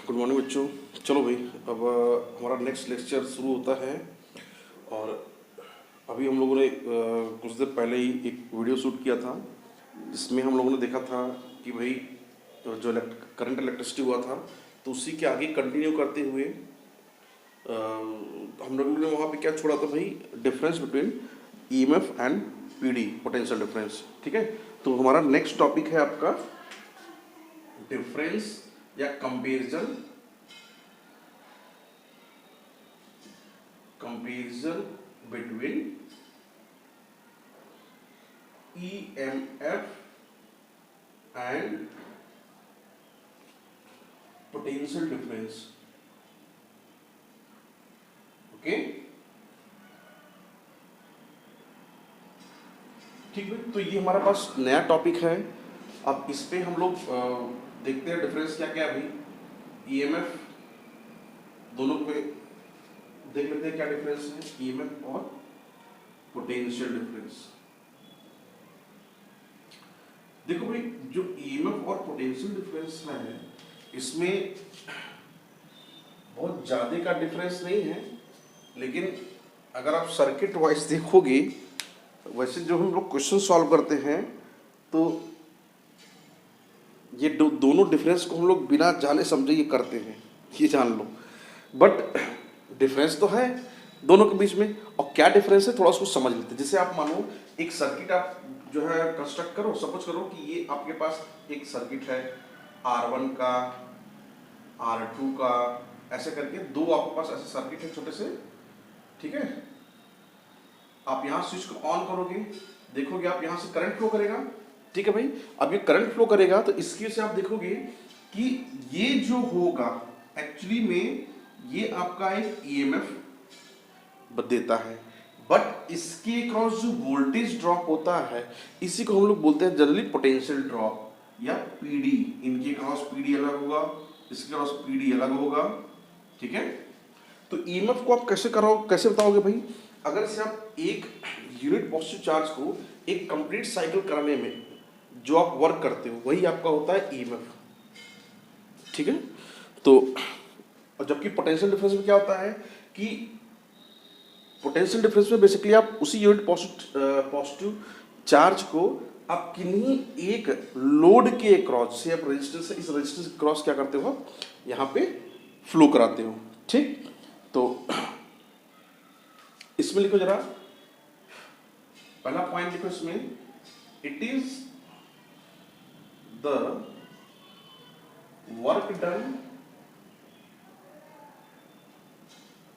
Good morning बच्चों। चलो भाई, अब हमारा नेक्स्ट लेक्चर शुरू होता है। और अभी हम लोगों ने कुछ देर पहले ही एक वीडियो शूट किया था जिसमें हम लोगों ने देखा था कि भाई जो करंट इलेक्ट्रिसिटी हुआ था तो उसी के आगे कंटिन्यू करते हुए हम लोगों ने वहाँ पे क्या छोड़ा था भाई, difference between EMF and PD, potential difference. ठीक है, तो हमारा नेक्स्ट टॉपिक है आपका डिफरेंस या comparison between EMF and potential difference। Okay, ठीक है। तो ये हमारा पास नया टॉपिक है। अब इस पे हम लोग देखते हैं डिफरेंस क्या क्या है भाई। EMF दोनों पे देख लेते हैं क्या डिफरेंस है, EMF और पोटेंशियल डिफरेंस। देखो भाई, जो EMF और पोटेंशियल डिफरेंस है इसमें बहुत ज़्यादा का डिफरेंस नहीं है, लेकिन अगर आप सर्किट वाइज देखोगे, वैसे जो हम लोग क्वेश्चन सॉल्व करते हैं तो ये दोनों डिफरेंस को हम लोग बिना जाने समझे ये करते हैं, ये जान लो। बट डिफरेंस तो है दोनों के बीच में, और क्या डिफरेंस है थोड़ा उसको समझ लेते हैं। जैसे आप मानो एक सर्किट आप जो है कंस्ट्रक्ट करो, सपोज करो कि ये आपके पास एक सर्किट है R1 का, R2 का, ऐसे करके दो आपके पास ऐसे सर्किट है छोटे से। ठीक है, आप यहाँ स्विच को ऑन करोगे, देखोगे आप यहाँ से करंट फ्लो करेगा। ठीक है भाई, अब ये करंट फ्लो करेगा तो इसकी से आप देखोगे कि ये जो होगा एक्चुअली में ये आपका एक EMF देता है, बट इसके क्रॉस जो वोल्टेज ड्रॉप होता है इसी को हम लोग बोलते हैं जनरली पोटेंशियल ड्रॉप या PD। इनके क्रॉस PD अलग होगा, इसके क्रॉस PD अलग होगा। ठीक है, तो EMF को आप कैसे बताओगे भाई, अगर से आप एक यूनिट पॉजिटिव चार्ज को एक कंप्लीट साइकिल कराने में जो आप वर्क करते हो वही आपका होता है EMF। ठीक है, तो और जबकि पोटेंशियल डिफरेंस में क्या होता है कि पोटेंशियल डिफरेंस में बेसिकली आप उसी यूनिट पॉजिटिव चार्ज को आप किन्हीं एक लोड के क्रॉस से, आप रेजिस्टेंस है, इस रेजिस्टेंस के क्रॉस क्या करते हो, यहाँ पे फ्लो कराते हो। ठीक, तो इसमें लिखो जरा, पहला पॉइंट लिखो इसमें, it is the work done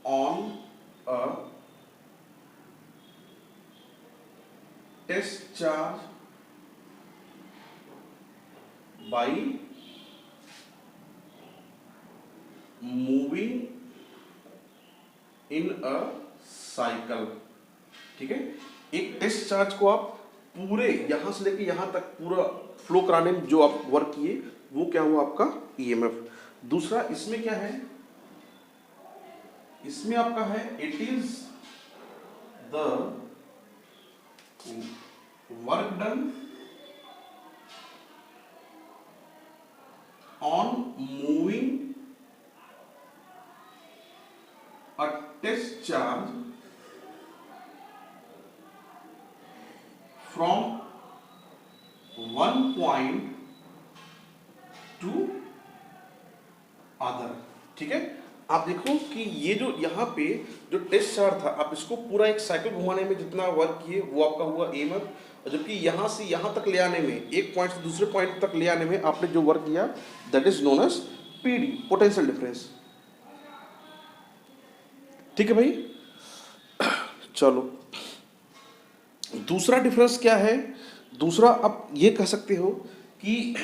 on a test charge by moving in a cycle. ठीक है, एक टेस्ट चार्ज को आप पूरे यहां से लेके यहां तक पूरा फ्लो कराने में जो आप वर्क किए वो क्या हुआ आपका EMF। दूसरा इसमें क्या है, इसमें आपका है it is the work done on moving a test charge from one point to other। ठीक है, आप देखो कि ये जो यहाँ पे जो टेस्ट चार्ज था आप इसको पूरा एक साइकिल घुमाने में जितना वर्क किए वो आपका हुआ EMF, और जबकि यहाँ से यहाँ तक ले आने में, एक पॉइंट से दूसरे पॉइंट तक ले आने में आपने जो वर्क किया that is known as PD, potential difference. ठीक है भाई, चलो दूसरा डिफरेंस क्या है। दूसरा आप ये कह सकते हो कि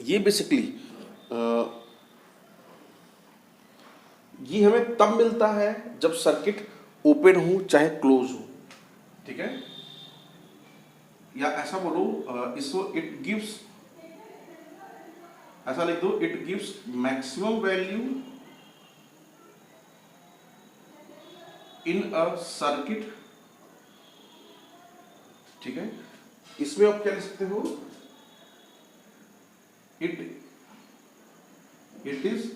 ये बेसिकली ये हमें तब मिलता है जब सर्किट ओपन हो चाहे क्लोज हो। ठीक है, या ऐसा बोलो इसको, इट गिव्स, ऐसा लिख दो, it gives maximum value in a circuit. ठीक है, इसमें आप क्या लिख सकते हो, it it is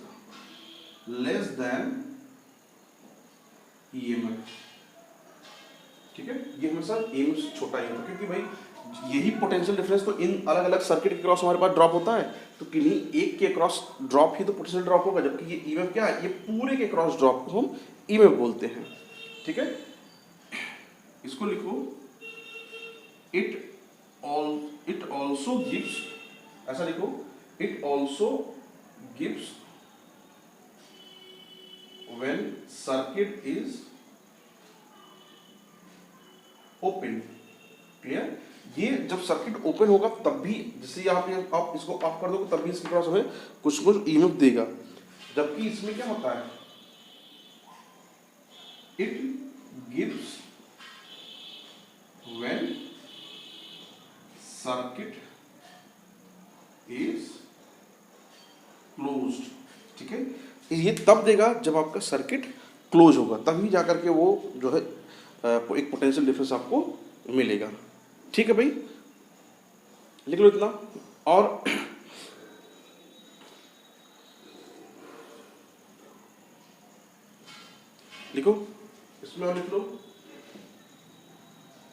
less than EMF. ठीक है, ये हमेशा ईएमएफ छोटा ही होता है, क्योंकि भाई यही पोटेंशियल डिफरेंस तो इन अलग अलग सर्किट के क्रॉस हमारे पास ड्रॉप होता है, तो किन्हीं एक के क्रॉस ड्रॉप ही तो पोटेंशियल ड्रॉप होगा, जबकि ये ईएमएफ क्या है, ये पूरे के क्रॉस ड्रॉप को हम ईएमएफ बोलते हैं। ठीक है, इसको लिखो, इट ऑल्सो गिव्स, ऐसा लिखो, it also gives when circuit is open. Clear, ये जब सर्किट ओपन होगा तब भी, जैसे आप इसको ऑफ कर दोगे तब भी इसके क्रॉस हमें कुछ कुछ ईएमएफ देगा, जबकि इसमें क्या होता है, it gives when circuit is closed. ठीक है, ये तब देगा जब आपका सर्किट क्लोज होगा, तभी जाकर के वो जो है एक पोटेंशियल डिफरेंस आपको मिलेगा। ठीक है भाई, लिख लो इतना। और लिखो, इसमें और लिख लो।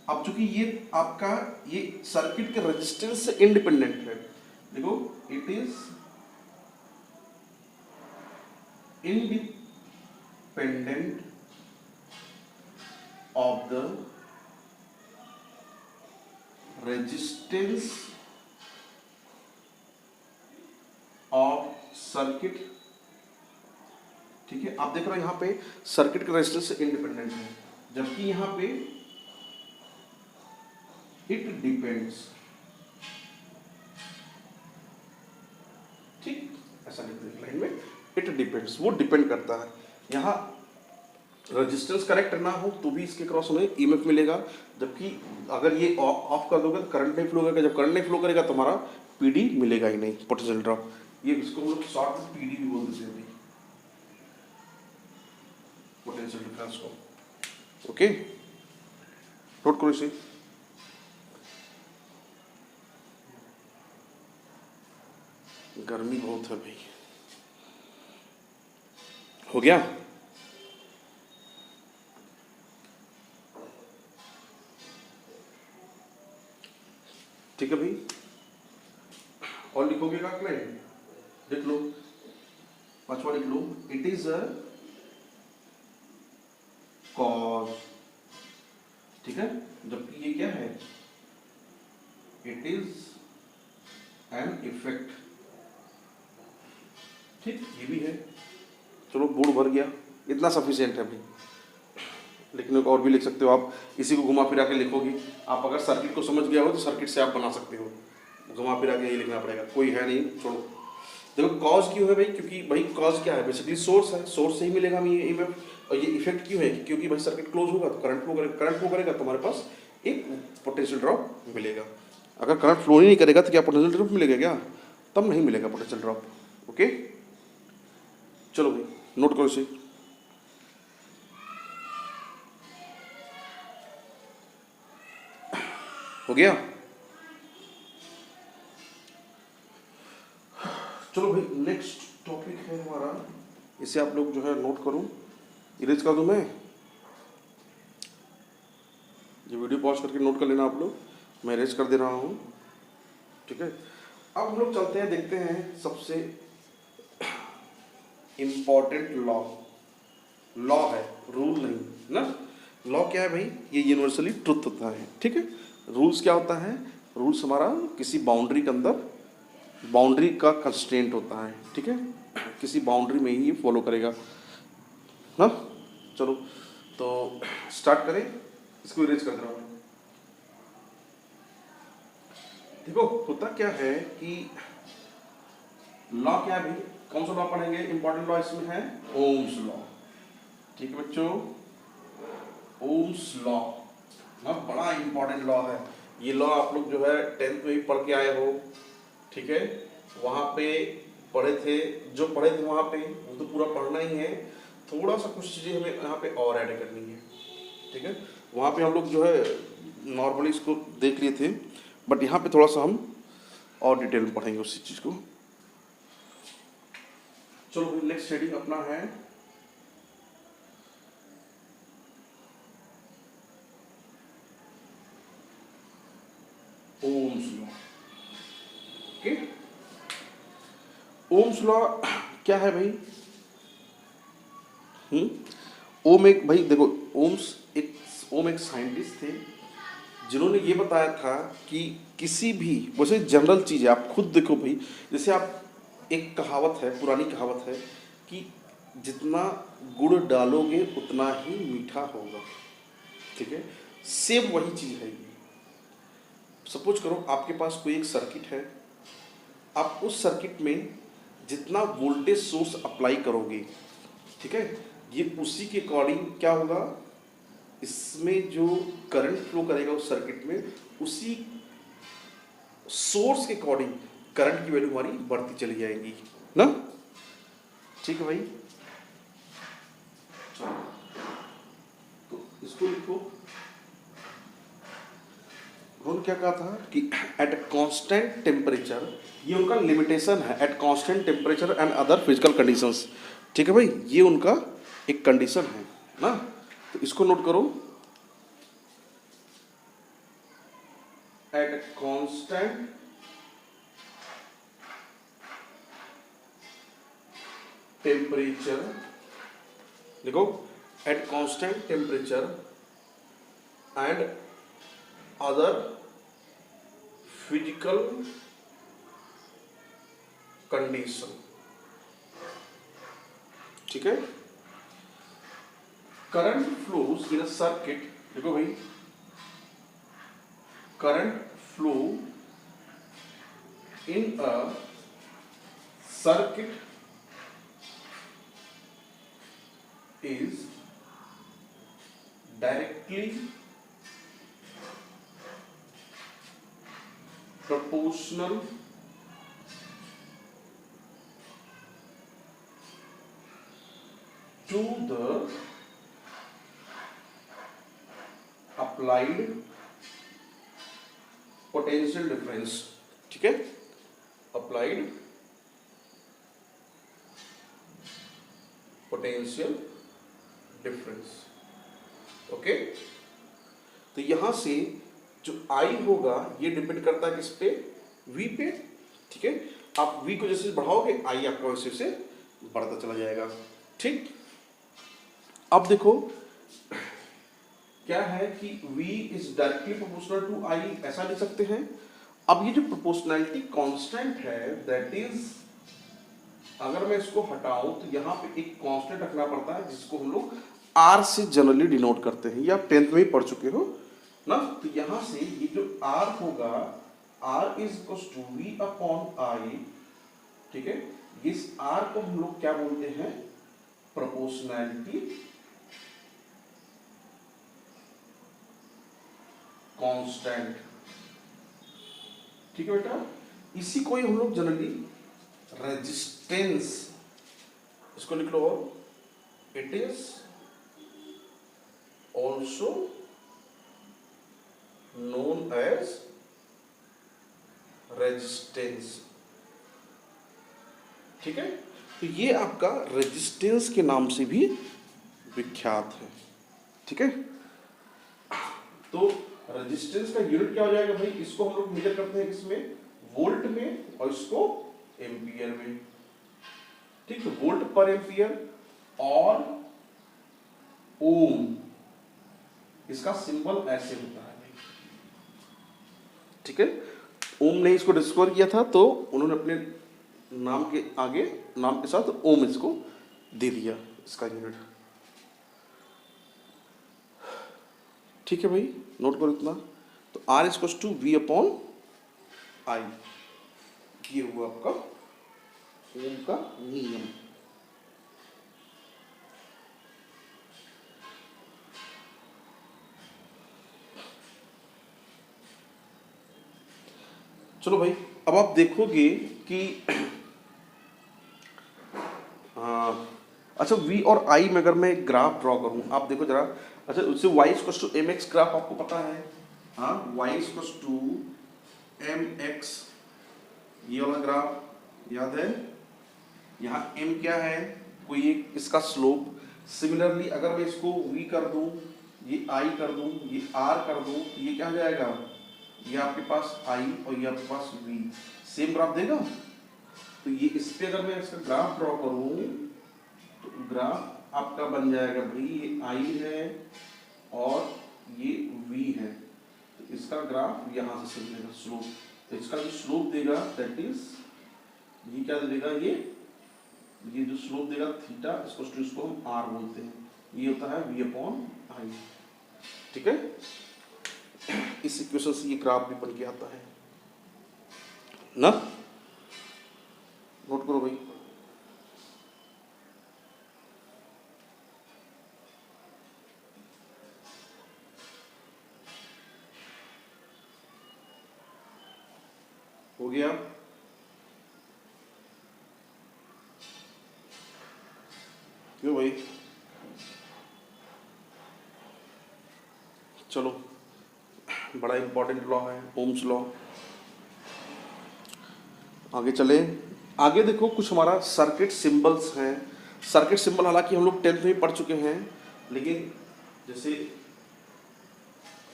अब चूंकि ये आपका ये सर्किट के रेजिस्टेंस से इंडिपेंडेंट है, देखो, it is independent of the resistance of circuit। ठीक है, आप देख रहे हो यहाँ पे सर्किट के रेजिस्टेंस से इंडिपेंडेंट है, जबकि यहाँ पे इट डिपेंड्स। ठीक, ऐसा लिख दो लाइन में, इट डिपेंड्स, वो डिपेंड करता है। यहाँ रेजिस्टेंस करेक्ट ना हो तो भी इसके क्रॉस हमें ईएमएफ मिलेगा, जबकि अगर ये ऑफ कर दोगे तो करंट नहीं फ्लो करेगा, जब करंट नहीं फ्लो करेगा तो हमारा पीडी मिलेगा ही नहीं, पोटेंशियल ड्रॉप। ये इसको हम लोग शॉर्ट में पीडी भी बोल देते हैं, पोटेंशियल डिफरेंस को। ओके, नोट करो इसे। गर्मी बहुत है भाई, हो गया। ठीक है भाई, और लिखोगे क्या क्लाइंट, देख लो, पांचवा लिख लो, इट इज अ कॉज। ठीक है, जबकि ये क्या है, इट इज एन इफेक्ट। ठीक, ये भी है। चलो, बोर्ड भर गया, इतना सफिशिएंट है भाई। लिखने को और भी लिख सकते हो आप, इसी को घुमा फिरा के लिखोगे। आप अगर सर्किट को समझ गया हो तो सर्किट से आप बना सकते हो, घुमा फिरा के यही लिखना पड़ेगा, कोई है नहीं, छोड़ो। देखो कॉज क्यों है भाई, क्योंकि भाई कॉज क्या है, बेसिकली सोर्स है, सोर्स से ही मिलेगा हमें ये ईएमएफ। और ये इफेक्ट क्यों है, क्योंकि भाई सर्किट क्लोज होगा तो करंट फ्लो करेगा तो हमारे पास एक पोटेंशियल ड्रॉप मिलेगा। अगर करंट फ्लो ही नहीं करेगा तो क्या पोटेंशियल ड्रॉप मिलेगा क्या, तब नहीं मिलेगा पोटेंशियल ड्रॉप। ओके, चलो भाई नोट करो इसे। हो गया, चलो भाई नेक्स्ट टॉपिक है हमारा, इसे आप लोग जो है नोट करो, इरेज कर दूं मैं, ये वीडियो पॉज करके नोट कर लेना आप लोग, मैं इरेज कर दे रहा हूँ। ठीक है, अब हम लोग चलते हैं, देखते हैं सबसे इम्पॉर्टेंट लॉ है, रूल नहीं ना। लॉ क्या है भाई, ये यूनिवर्सली ट्रुथ होता है। ठीक है, रूल्स क्या होता है, रूल्स हमारा किसी बाउंड्री के अंदर, बाउंड्री का कंस्ट्रेंट होता है। ठीक है, किसी बाउंड्री में ही ये फॉलो करेगा ना। चलो तो स्टार्ट करें, इसको इरेज कर दे रहा हूँ। देखो होता क्या है कि लॉ क्या है भाई, कौन सा लॉ पढ़ेंगे, इंपॉर्टेंट लॉ इसमें है ओम्स लॉ। ठीक है बच्चों, ओम्स लॉ ना बड़ा इंपॉर्टेंट लॉ है। ये लॉ आप लोग जो है 10th में भी पढ़ के आए हो। ठीक है, वहाँ पे पढ़े थे, जो पढ़े थे वहाँ पे वो तो पूरा पढ़ना ही है, थोड़ा सा कुछ चीज़ें हमें यहाँ पे और ऐड करनी है। ठीक है, वहाँ पे हम लोग जो है नॉर्मली इसको देख लिए थे, बट यहाँ पे थोड़ा सा हम और डिटेल में पढ़ेंगे उसी चीज़ को। चलो भाई नेक्स्ट हेडिंग अपना है Ohm's law. Okay, Ohm's law क्या है भाई? ओम एक, भाई देखो, ओम एक साइंटिस्ट थे जिन्होंने ये बताया था कि किसी भी, वैसे जनरल चीज़ है, आप खुद देखो भाई, जैसे आप, एक कहावत है, पुरानी कहावत है कि जितना गुड़ डालोगे उतना ही मीठा होगा। ठीक है, सेम वही चीज़ है ये। सपोज करो आपके पास कोई एक सर्किट है, आप उस सर्किट में जितना वोल्टेज सोर्स अप्लाई करोगे, ठीक है, ये उसी के अकॉर्डिंग क्या होगा, इसमें जो करंट फ्लो करेगा उस सर्किट में, उसी सोर्स के अकॉर्डिंग करंट की वैल्यू हमारी बढ़ती चली जाएगी ना। ठीक है भाई, चलो तो इसको लिखो। उन्होंने क्या कहा था कि एट कांस्टेंट टेम्परेचर, ये उनका लिमिटेशन है, at constant temperature and other physical conditions. ठीक है भाई, ये उनका एक कंडीशन है ना, तो इसको नोट करो। एट कांस्टेंट टेम्परेचर, देखो, at constant temperature and other physical condition. ठीक है, current flows in a circuit, देखो भाई, current flow in a circuit is directly proportional to the applied potential difference। ठीक है, applied potential difference। ओके, तो यहां से जो I होगा ये डिपेंड करता है किस पे, V पे। ठीक है, आप V को जैसे बढ़ाओगे I आपका वैसे से बढ़ता चला जाएगा। ठीक, अब देखो क्या है कि V is directly proportional to I, ऐसा लिख सकते हैं। अब ये जो प्रोपोर्शनैलिटी कांस्टेंट है, दैट इज, अगर मैं इसको हटाऊं तो यहाँ पे एक कांस्टेंट रखना पड़ता है जिसको हम लोग R से जनरली डिनोट करते हैं, ये आप 10th में ही पढ़ चुके हो ना। तो यहाँ से ये जो R होगा, R is equal to V upon I। ठीक है, इस R को हम लोग क्या बोलते हैं, प्रोपोर्शनैलिटी कांस्टेंट। ठीक है बेटा, इसी को ही हम लोग जनरली रेजिस्टेंस, इसको लिख लो, और it is also known as resistance. ठीक है, तो ये आपका रेजिस्टेंस के नाम से भी विख्यात है। ठीक है, तो रेजिस्टेंस का यूनिट क्या हो जाएगा भाई, इसको हम लोग मेजर करते हैं किसमें, वोल्ट में, और इसको एम्पियर में। ठीक है, वोल्ट पर एम्पियर और ओम, इसका सिंबल ऐसे होता है भाई। ठीक है, ओम ने इसको डिस्कवर किया था तो उन्होंने अपने नाम के आगे, नाम के साथ ओम इसको दे दिया, इसका यूनिट। ठीक है भाई, नोट करो इतना। तो R equal to V upon I, ये हुआ आपका ओम का नियम। चलो भाई, अब आप देखोगे कि अच्छा, V और I में अगर मैं ग्राफ ड्रॉ करूं, आप देखो जरा। अच्छा, उससे y equal to mx graph आपको पता है, हाँ, y इक्वल टू mx, ये वाला ग्राफ याद है। यहाँ m क्या है, कोई एक इसका स्लोप। सिमिलरली अगर मैं इसको v कर दूं, ये I कर दूं, ये R कर दूं, तो ये क्या हो जाएगा, ये आपके पास I और ये आपके पास v, सेम ग्राफ देगा। तो ये इस पे अगर मैं इसका ग्राफ ड्रॉ करूं तो ग्राफ आपका बन जाएगा भाई, ये I है और ये v है, तो इसका ग्राफ यहाँ से चलेगा स्लोप। तो इसका जो स्लोप देगा दैट इज, ये क्या देगा, ये जो स्लोप देगा थीटा, इसको हम r बोलते हैं, ये होता है v/i। ठीक है, इस इक्वेशन से ये ग्राफ भी बन के आता है ना, नोट करो भाई। हो गया, क्यों भाई, चलो बड़ा इंपॉर्टेंट लॉ है ओम्स लॉ। आगे चले, आगे देखो कुछ हमारा सर्किट सिंबल्स हैं। सर्किट सिंबल हालांकि हम लोग 10th में पढ़ चुके हैं, लेकिन जैसे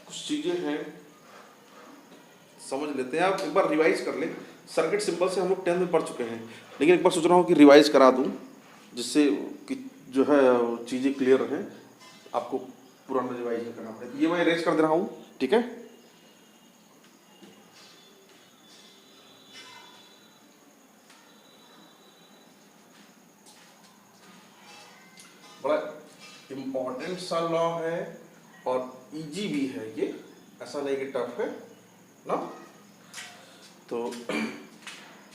कुछ चीजें हैं समझ लेते हैं, आप एक बार रिवाइज कर ले। सर्किट सिंबल से हम लोग 10th में पढ़ चुके हैं, लेकिन एक बार सोच रहा हूँ कि रिवाइज करा दूँ, जिससे कि जो है चीज़ें क्लियर हैं, आपको पुराना रिवाइज नहीं करना पड़े। ये मैं इरेज कर दे रहा हूँ, ठीक है। बड़ा इम्पोर्टेंट सा लॉ है और इजी भी है ये, ऐसा नहीं कि टफ है ना। तो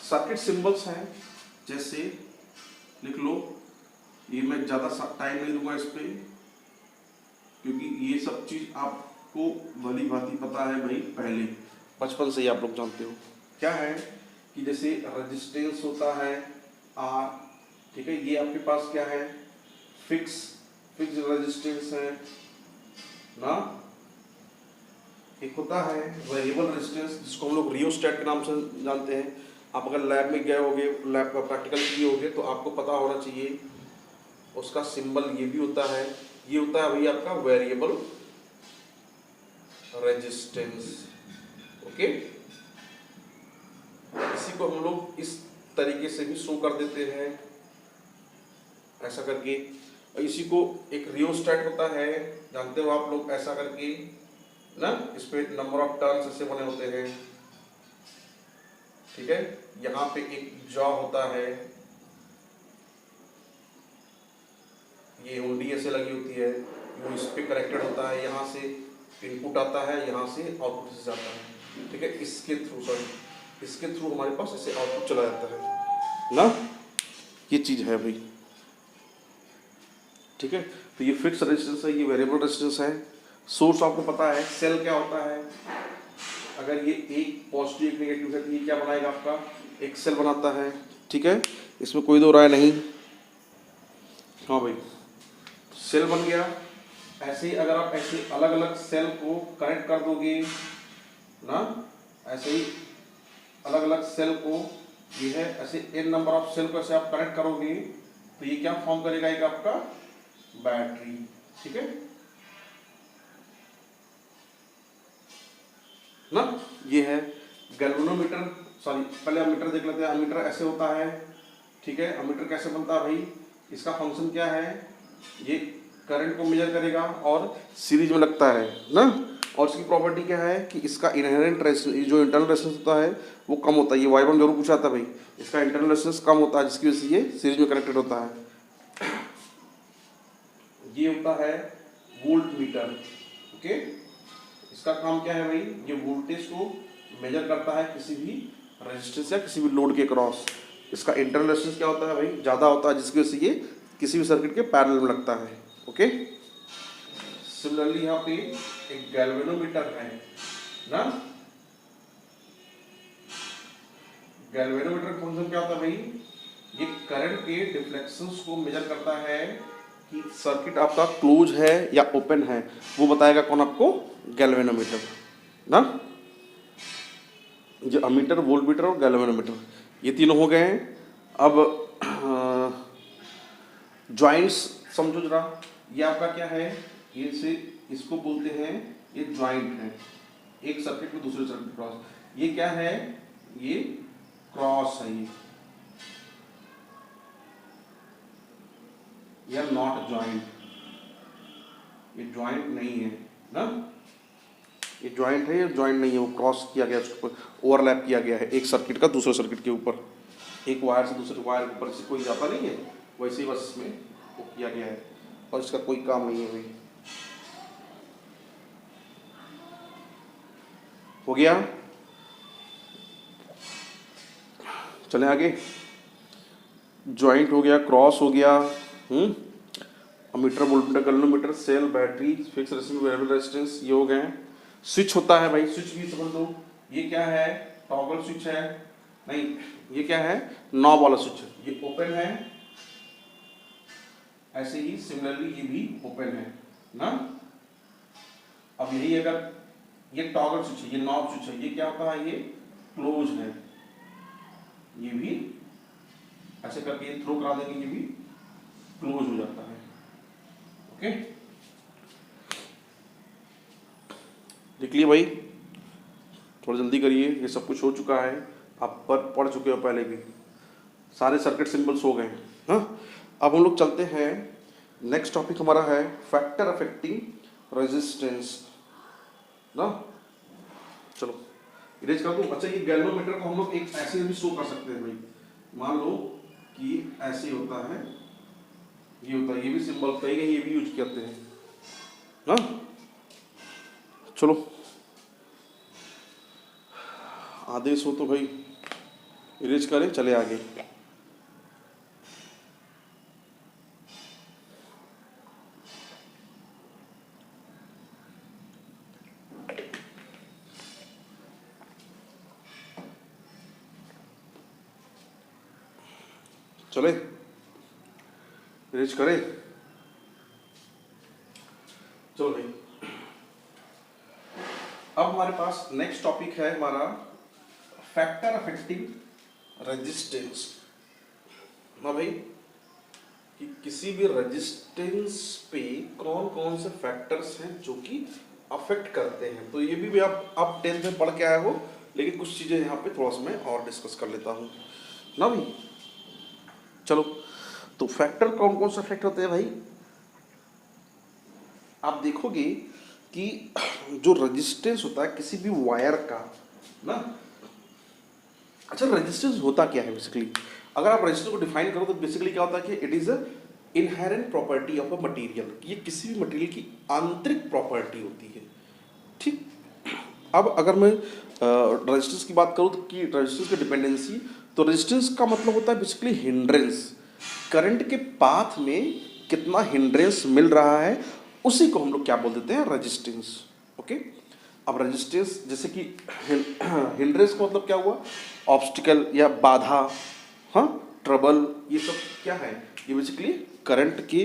सर्किट सिंबल्स हैं, जैसे लिख लो, ये मैं ज़्यादा टाइम नहीं दूंगा इस पर, क्योंकि ये सब चीज़ आपको भली भांति पता है भाई, पहले बचपन से ही आप लोग जानते हो। क्या है कि जैसे रेजिस्टेंस होता है R, ठीक है, ये आपके पास क्या है, फिक्स रेजिस्टेंस है ना। एक होता है वेरिएबल रेजिस्टेंस, जिसको हम लोग रियोस्टेट के नाम से जानते हैं। आप अगर लैब में गए होगे, लैब का प्रैक्टिकल किए होगे, तो आपको पता होना चाहिए उसका सिंबल ये भी होता है। ये होता है भाई आपका वेरिएबल रेजिस्टेंस, ओके। इसी को हम लोग इस तरीके से भी शो कर देते हैं, ऐसा करके। इसी को एक रियोस्टेट होता है, जानते हो आप लोग, ऐसा करके ना, इस पे नंबर ऑफ टर्न्स ऐसे बने होते हैं, ठीक है। यहाँ पे एक जॉ होता है, ये हुंडी ऐसे लगी होती है, वो इस पे कनेक्टेड होता है, यहाँ से इनपुट आता है, यहाँ से आउटपुट से जाता है, ठीक है। इसके थ्रू हमारे पास ऐसे आउटपुट चला जाता है ना, ये चीज़ है भाई, ठीक है। तो ये फिक्स रेजिस्टेंस है, ये वेरिएबल रेजिस्टेंस है। सोर्स आपको पता है, सेल क्या होता है, अगर ये एक पॉजिटिव एक नेगेटिव है तो ये क्या बनाएगा, आपका एक सेल बनाता है, ठीक है, इसमें कोई दो राय नहीं। हाँ भाई, सेल बन गया। ऐसे ही अगर आप ऐसे अलग अलग सेल को कनेक्ट कर दोगे ना, ऐसे ही अलग अलग सेल को, ये है ऐसे n नंबर ऑफ सेल को ऐसे आप कनेक्ट करोगे, तो ये क्या फॉर्म करेगा, एक आपका बैटरी, ठीक है ना। ये है गैल्वेनोमीटर, सॉरी पहले अमीटर देख लेते हैं। अमीटर ऐसे होता है, ठीक है। अमीटर कैसे बनता है भाई, इसका फंक्शन क्या है, ये करंट को मेजर करेगा और सीरीज में लगता है ना। और इसकी प्रॉपर्टी क्या है कि इसका इनहेरेंट रेजिस्टेंस, जो इंटरनल रेजिस्टेंस होता है वो कम होता है। ये Y1 जरूर पूछा था भाई, इसका इंटरनल रेजिस्टेंस कम होता है, जिसकी वजह से ये सीरीज में कनेक्टेड होता है। ये होता है वोल्ट मीटर, ओके। इसका काम क्या है भाई, ये वोल्टेज को मेजर करता है किसी भी रेजिस्टेंस या किसी भी लोड के क्रॉस। इसका इंटरनल रेजिस्टेंस क्या होता है भाई, ज़्यादा होता है, जिसकी वजह से ये किसी भी सर्किट के पैरेलल में लगता है, ओके। सिमिलरली यहाँ पे एक गैल्वेनोमीटर है ना। गैल्वेनोमीटर का फंक्शन क्या होता है भाई, ये करंट के डिफ्लेक्शंस को मेजर करता है कि सर्किट आपका क्लोज है या ओपन है, वो बताएगा कौन, आपको गैल्वेनोमीटर ना। जो अमीटर, वोल्टमीटर और गैल्वेनोमीटर, ये तीनों हो गए हैं। अब ज्वाइंट्स समझो जरा, ये आपका क्या है, ये से इसको बोलते हैं, ये ज्वाइंट है, एक सर्किट में दूसरे सर्किट क्रॉस। ये क्या है, ये क्रॉस है, ये नॉट ज्वाइंट, ये ज्वाइंट नहीं है ना, ये ज्वाइंट है, ये ज्वाइंट नहीं है, वो क्रॉस किया गया, उसके ऊपर ओवरलैप किया गया है, एक सर्किट का दूसरे सर्किट के ऊपर, एक वायर से दूसरे वायर के ऊपर से कोई जाता नहीं है, वैसे ही बस इसमें वो किया गया है, और इसका कोई काम नहीं है भाई। हो गया, चले आगे। ज्वाइंट हो गया, क्रॉस हो गया, meter, voltmeter, galvanometer, cell, battery, fix resistance, variable resistance, ये हो गए। स्विच होता है भाई, स्विच भी समझ लो, ये क्या है, टॉगल स्विच है, नहीं ये क्या है, नॉब वाला स्विच है, ये ओपन है, ऐसे ही सिमिलरली ये भी ओपन है ना। अब यही अगर ये टॉगल स्विच है, ये नॉब स्विच है, ये क्या होता है, ये क्लोज है, ये भी ऐसे करके थ्रो करा देंगे, ये भी क्लोज हो जाता है। ओके, लिख लिए भाई, थोड़ा जल्दी करिए, ये सब कुछ हो चुका है, आप पढ़ चुके हो पहले भी, सारे सर्किट सिंबल्स हो गए हैं। हाँ, अब हम लोग चलते हैं, नेक्स्ट टॉपिक हमारा है फैक्टर अफेक्टिंग रेजिस्टेंस ना। चलो इरेज कर दूं। अच्छा, ये गैल्वेनोमीटर को हम लोग एक ऐसे भी शो कर सकते हैं भाई, मान लो कि ऐसे होता है, ये होता है, ये भी सिंबल कहीं कहीं ये भी यूज करते हैं ना। चलो आदेश हो तो भाई इरेज करें, चले आगे। चले इरेज करें, चलो भाई। अब हमारे पास नेक्स्ट टॉपिक है हमारा फैक्टर अफेक्टिंग रेजिस्टेंस ना भाई, कि किसी भी रेजिस्टेंस पे कौन कौन से फैक्टर्स हैं जो कि अफेक्ट करते हैं। तो ये भी आप 10th में पढ़ के आए हो, लेकिन कुछ चीज़ें यहाँ पे थोड़ा सा मैं और डिस्कस कर लेता हूँ ना भाई। चलो, तो फैक्टर कौन कौन से फैक्टर होते हैं भाई, आप देखोगे कि जो रेजिस्टेंस होता है किसी भी वायर का ना। अच्छा, रेजिस्टेंस होता क्या है बेसिकली, अगर आप रेजिस्टेंस को डिफाइन करो तो बेसिकली क्या होता है कि it is a inherent property of a material, ये किसी भी मटेरियल की आंतरिक प्रॉपर्टी होती है, ठीक। अब अगर मैं रेजिस्टेंस की बात करूँ तो कि रेजिस्टेंस की डिपेंडेंसी, तो रेजिस्टेंस का मतलब होता है बेसिकली हिंड्रेंस, करंट के पाथ में कितना हिंड्रेंस मिल रहा है, उसी को हम लोग क्या बोल देते हैं, रेजिस्टेंस। ओके, अब रेजिस्टेंस जैसे कि हिंड्रेंस का मतलब क्या हुआ, ऑब्स्टिकल या बाधा, हाँ, ट्रबल, ये सब क्या है, ये बेसिकली करंट के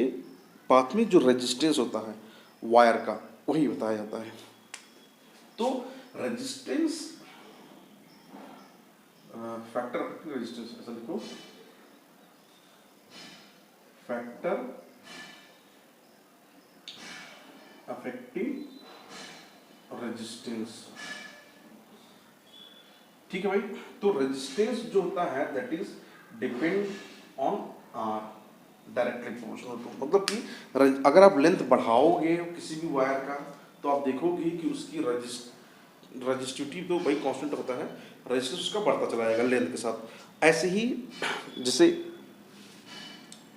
पाथ में जो रेजिस्टेंस होता है वायर का, वही बताया जाता है। तो रेजिस्टेंस फैक्टर रेजिस्टेंस ऐसा लिखो, फैक्टर अफेक्टिंग रेजिस्टेंस, ठीक है भाई। तो रेजिस्टेंस जो होता है that is depend on r, directly proportional to, मतलब कि अगर आप लेंथ बढ़ाओगे किसी भी वायर का तो आप देखोगे कि उसकी रजिस्टिविटी तो भाई कांस्टेंट होता है, रेजिस्टेंस उसका बढ़ता चला जाएगा लेंथ के साथ। ऐसे ही जैसे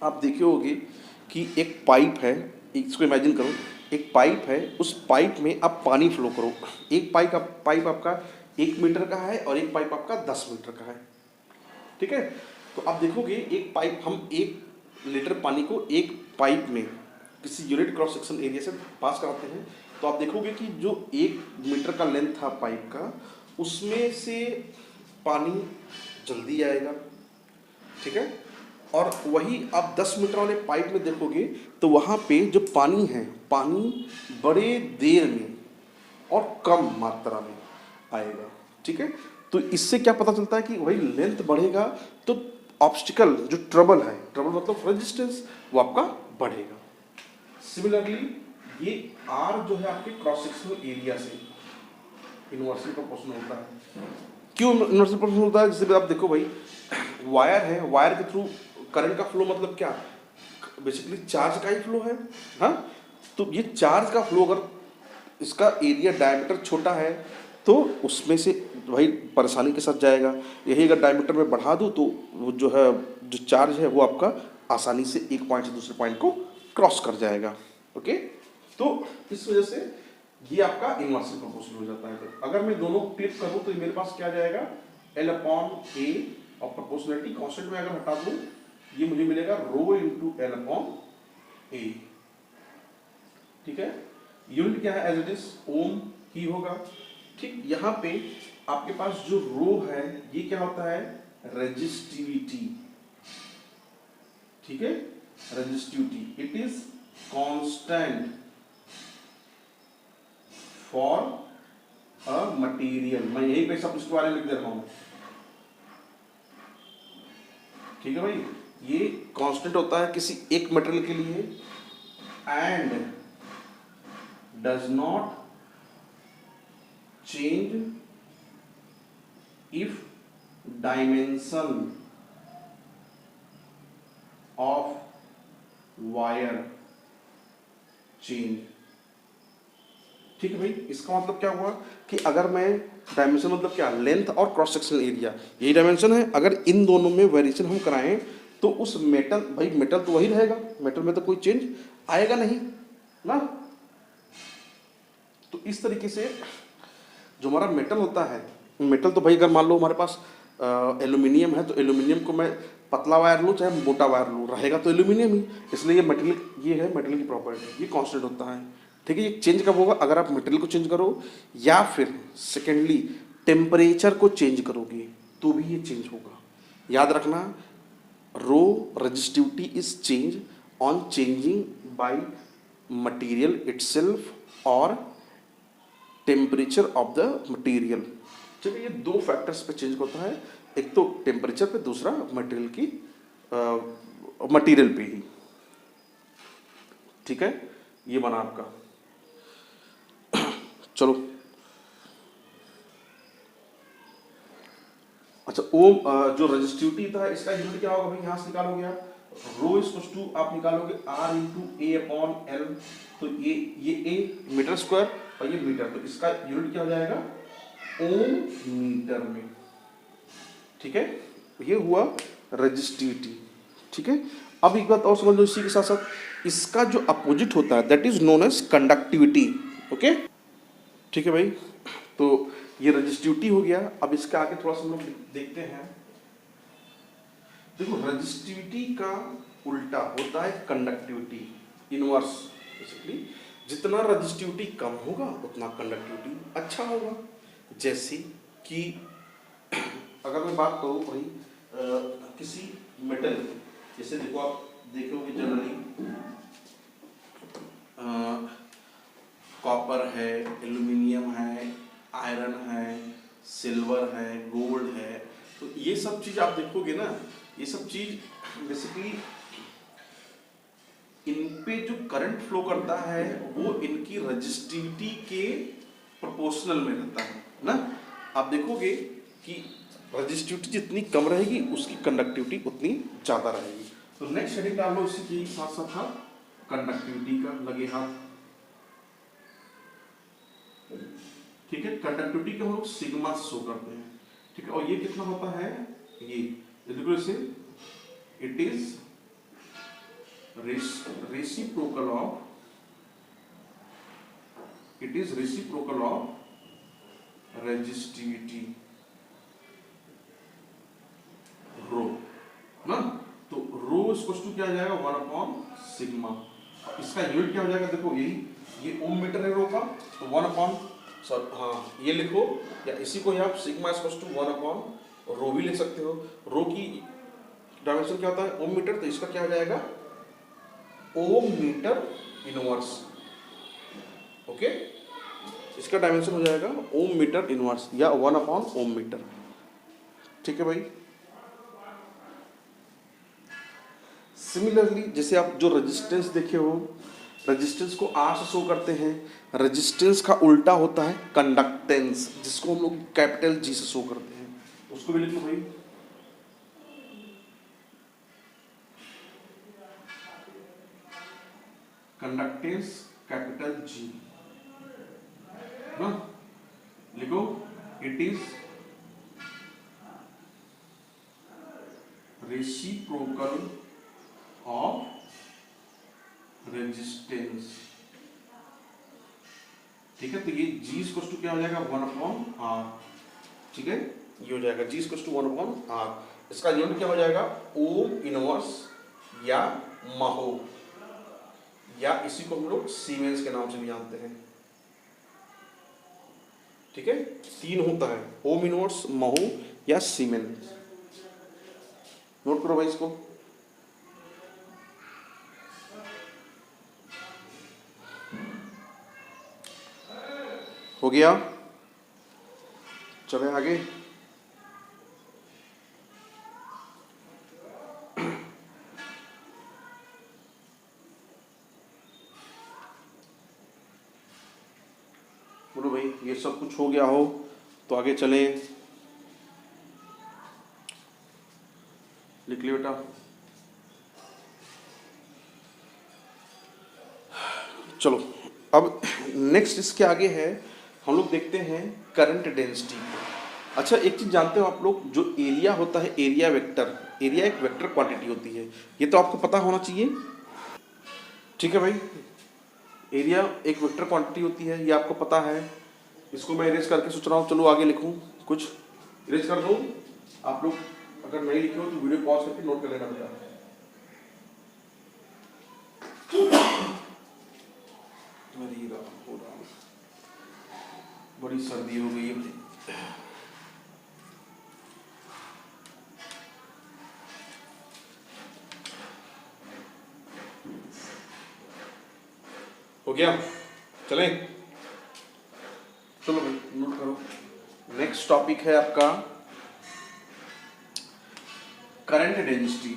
आप देखे होगे कि एक पाइप है, इसको इमेजिन करो, एक पाइप है, उस पाइप में आप पानी फ्लो करो, एक पाइप आपका 1 मीटर का है और एक पाइप आपका 10 मीटर का है, ठीक है। तो आप देखोगे एक पाइप, हम 1 लीटर पानी को एक पाइप में किसी यूनिट क्रॉस सेक्शन एरिया से पास कराते हैं, तो आप देखोगे कि जो 1 मीटर का लेंथ था पाइप का, उसमें से पानी जल्दी आएगा, ठीक है। और वही आप 10 मीटर वाले पाइप में देखोगे तो वहाँ पे जो पानी है, पानी बड़े देर में और कम मात्रा में आएगा, ठीक है। तो इससे क्या पता चलता है कि वही लेंथ बढ़ेगा तो ऑब्स्टिकल जो ट्रबल है, ट्रबल मतलब रेजिस्टेंस, वो आपका बढ़ेगा। सिमिलरली ये आर जो है आपके क्रॉस सेक्शनल एरिया से इनवर्सली प्रोपोर्शनल होता है। क्यों इनवर्सली प्रोपोर्शनल होता है? जैसे आप देखो भाई, वायर है, वायर के थ्रू करंट का फ्लो मतलब क्या, बेसिकली चार्ज का ही फ्लो है। हाँ, तो ये चार्ज का फ्लो अगर इसका एरिया डायमीटर छोटा है तो उसमें से भाई परेशानी के साथ जाएगा। यही अगर डायमीटर में बढ़ा दूँ तो वो जो है, जो चार्ज है वो आपका आसानी से एक पॉइंट से दूसरे पॉइंट को क्रॉस कर जाएगा। ओके, तो इस वजह से ये आपका इनवर्सली प्रोपोर्शनल हो जाता है। तो अगर मैं दोनों क्लिप करूँ तो मेरे पास क्या जाएगा, L अपॉन ए, और प्रोपोर्शनलिटी कांस्टेंट में अगर हटा दूँ ये मुझे मिलेगा rho into L upon A. ठीक है, यूनिट क्या है, एज इट इज ओम ही होगा। ठीक, यहाँ पे आपके पास जो रो है ये क्या होता है, रेजिस्टिविटी। ठीक है, resistivity, it is constant for a material. मैं यही पे सब इसके बारे में लिख दे रहा हूं। ठीक है भाई, ये कांस्टेंट होता है किसी एक मटेरियल के लिए, and does not change if dimension of wire change. ठीक है भाई, इसका मतलब क्या हुआ कि अगर मैं डायमेंशन मतलब क्या, लेंथ और क्रॉस सेक्शनल एरिया, यही डायमेंशन है। अगर इन दोनों में वेरिएशन हम कराएं तो उस मेटल, भाई मेटल तो वही रहेगा, मेटल में तो कोई चेंज आएगा नहीं ना। तो इस तरीके से जो हमारा मेटल होता है, मेटल तो भाई अगर मान लो हमारे पास एल्यूमिनियम है तो एल्यूमिनियम को मैं पतला वायर लूँ चाहे मोटा वायर लूँ, रहेगा तो एल्यूमिनियम ही। इसलिए ये मटेरियल, ये है मटेरियल की प्रॉपर्टी, ये कांस्टेंट होता है। ठीक है, ये चेंज कब होगा, अगर आप मटेरियल को चेंज करो या फिर सेकेंडली टेम्परेचर को चेंज करोगे तो भी ये चेंज होगा। याद रखना, rho resistivity is change on changing by material itself और टेम्परेचर ऑफ द मटेरियल। ठीक है, ये दो फैक्टर्स पे चेंज होता है, एक तो टेम्परेचर पे, दूसरा मटेरियल की मटेरियल पे ही। ठीक है, ये बना आपका। चलो, अच्छा ओम जो रेजिस्टिविटी था इसका यूनिट क्या होगा भाई, यहां से निकालोगे आप, रो इज टू आप निकालोगे r into a upon l. तो ये ए मीटर स्क्वायर और ये मीटर, तो इसका यूनिट क्या हो जाएगा, ओम मीटर में। ठीक है, ये हुआ रेजिस्टिविटी। ठीक है, अब एक बात और समझ लो इसी के साथ साथ, इसका जो अपोजिट होता है that is known as conductivity. Okay, ठीक है भाई, तो ये रेजिस्टिविटी हो गया। अब इसका आगे थोड़ा सा हम लोग देखते हैं। देखो, रेजिस्टिविटी का उल्टा होता है कंडक्टिविटी, इनवर्स। बेसिकली जितना रेजिस्टिविटी कम होगा उतना कंडक्टिविटी अच्छा होगा। जैसे कि अगर मैं बात करूँ भाई किसी मेटल, जैसे देखो आप देखोगे जनरली कॉपर है, एल्यूमिनियम है, आयरन है, सिल्वर है, गोल्ड है, तो ये सब चीज आप देखोगे ना, ये सब चीज बेसिकली इन पे जो करंट फ्लो करता है वो इनकी रेजिस्टिविटी के प्रोपोर्शनल में रहता है ना। आप देखोगे कि रेजिस्टिविटी जितनी कम रहेगी उसकी कंडक्टिविटी उतनी ज्यादा रहेगी। तो नेक्स्ट हेडिंग डाल लो इसी के साथ साथ कंडक्टिविटी का लगे हाथ। ठीक है, कंडक्टिविटी के हम लोग सिग्मा शो करते हैं। ठीक है, और ये कितना होता है, ये देखो से it is reciprocal of, it is reciprocal of resistivity rho ना। तो रो इक्वल टू क्या आ जाएगा, 1 अपॉन सिग्मा। इसका यूनिट क्या हो जाएगा, देखो यही ये ओम मीटर है रो का, तो 1 अपॉन हाँ ये लिखो, या इसी को आप sigma equal to 1 upon rho भी लिख सकते हो। रो की डायमेंशन क्या होता है, ओम मीटर, तो इसका क्या हो जाएगा, ओम मीटर इनवर्स। ओके, इसका डायमेंशन हो जाएगा ओम मीटर इनवर्स या 1 अपॉन ओम मीटर। ठीक है भाई, सिमिलरली जैसे आप जो रेजिस्टेंस देखे हो, रेजिस्टेंस को आर से शो करते हैं, रेजिस्टेंस का उल्टा होता है कंडक्टेंस, जिसको हम लोग कैपिटल जी से शो करते हैं। उसको भी लिख लो भाई, कंडक्टेंस कैपिटल जी ना, लिखो it is reciprocal of resistance. ठीक है, तो ये जी इक्वल टू क्या हो जाएगा 1/r। ठीक है, ये हो जाएगा जी इक्वल टू 1/r। इसका यूनिट क्या हो जाएगा ओम इनवर्स या महो, या इसी को हम लोग सीमेंस के नाम से भी जानते हैं। ठीक है, 3 होता है, ओम इनवर्स, महो या सीमेंस। नोट करो भाई इसको। हो गया, चले आगे। बोलो भाई, ये सब कुछ हो गया हो तो आगे चलें। लिख लियो बेटा। चलो, अब नेक्स्ट इसके आगे है, हम लोग देखते हैं करंट डेंसिटी। अच्छा, एक चीज जानते हो आप लोग, जो एरिया होता है, एरिया वेक्टर, एरिया एक वेक्टर क्वांटिटी होती है, ये तो आपको पता होना चाहिए। ठीक है भाई, एरिया एक वेक्टर क्वांटिटी होती है, ये आपको पता है। इसको मैं इरेज करके सोच रहा हूँ, चलो आगे लिखूँ, कुछ इरेज कर दूँ। आप लोग अगर नहीं लिखे हो तो वीडियो पॉज करके नोट कर लेना बेटा। बड़ी सर्दी हो गई है भाई। हो गया, चलें। चलो भाई नोट करो। नेक्स्ट टॉपिक है आपका करंट डेंसिटी।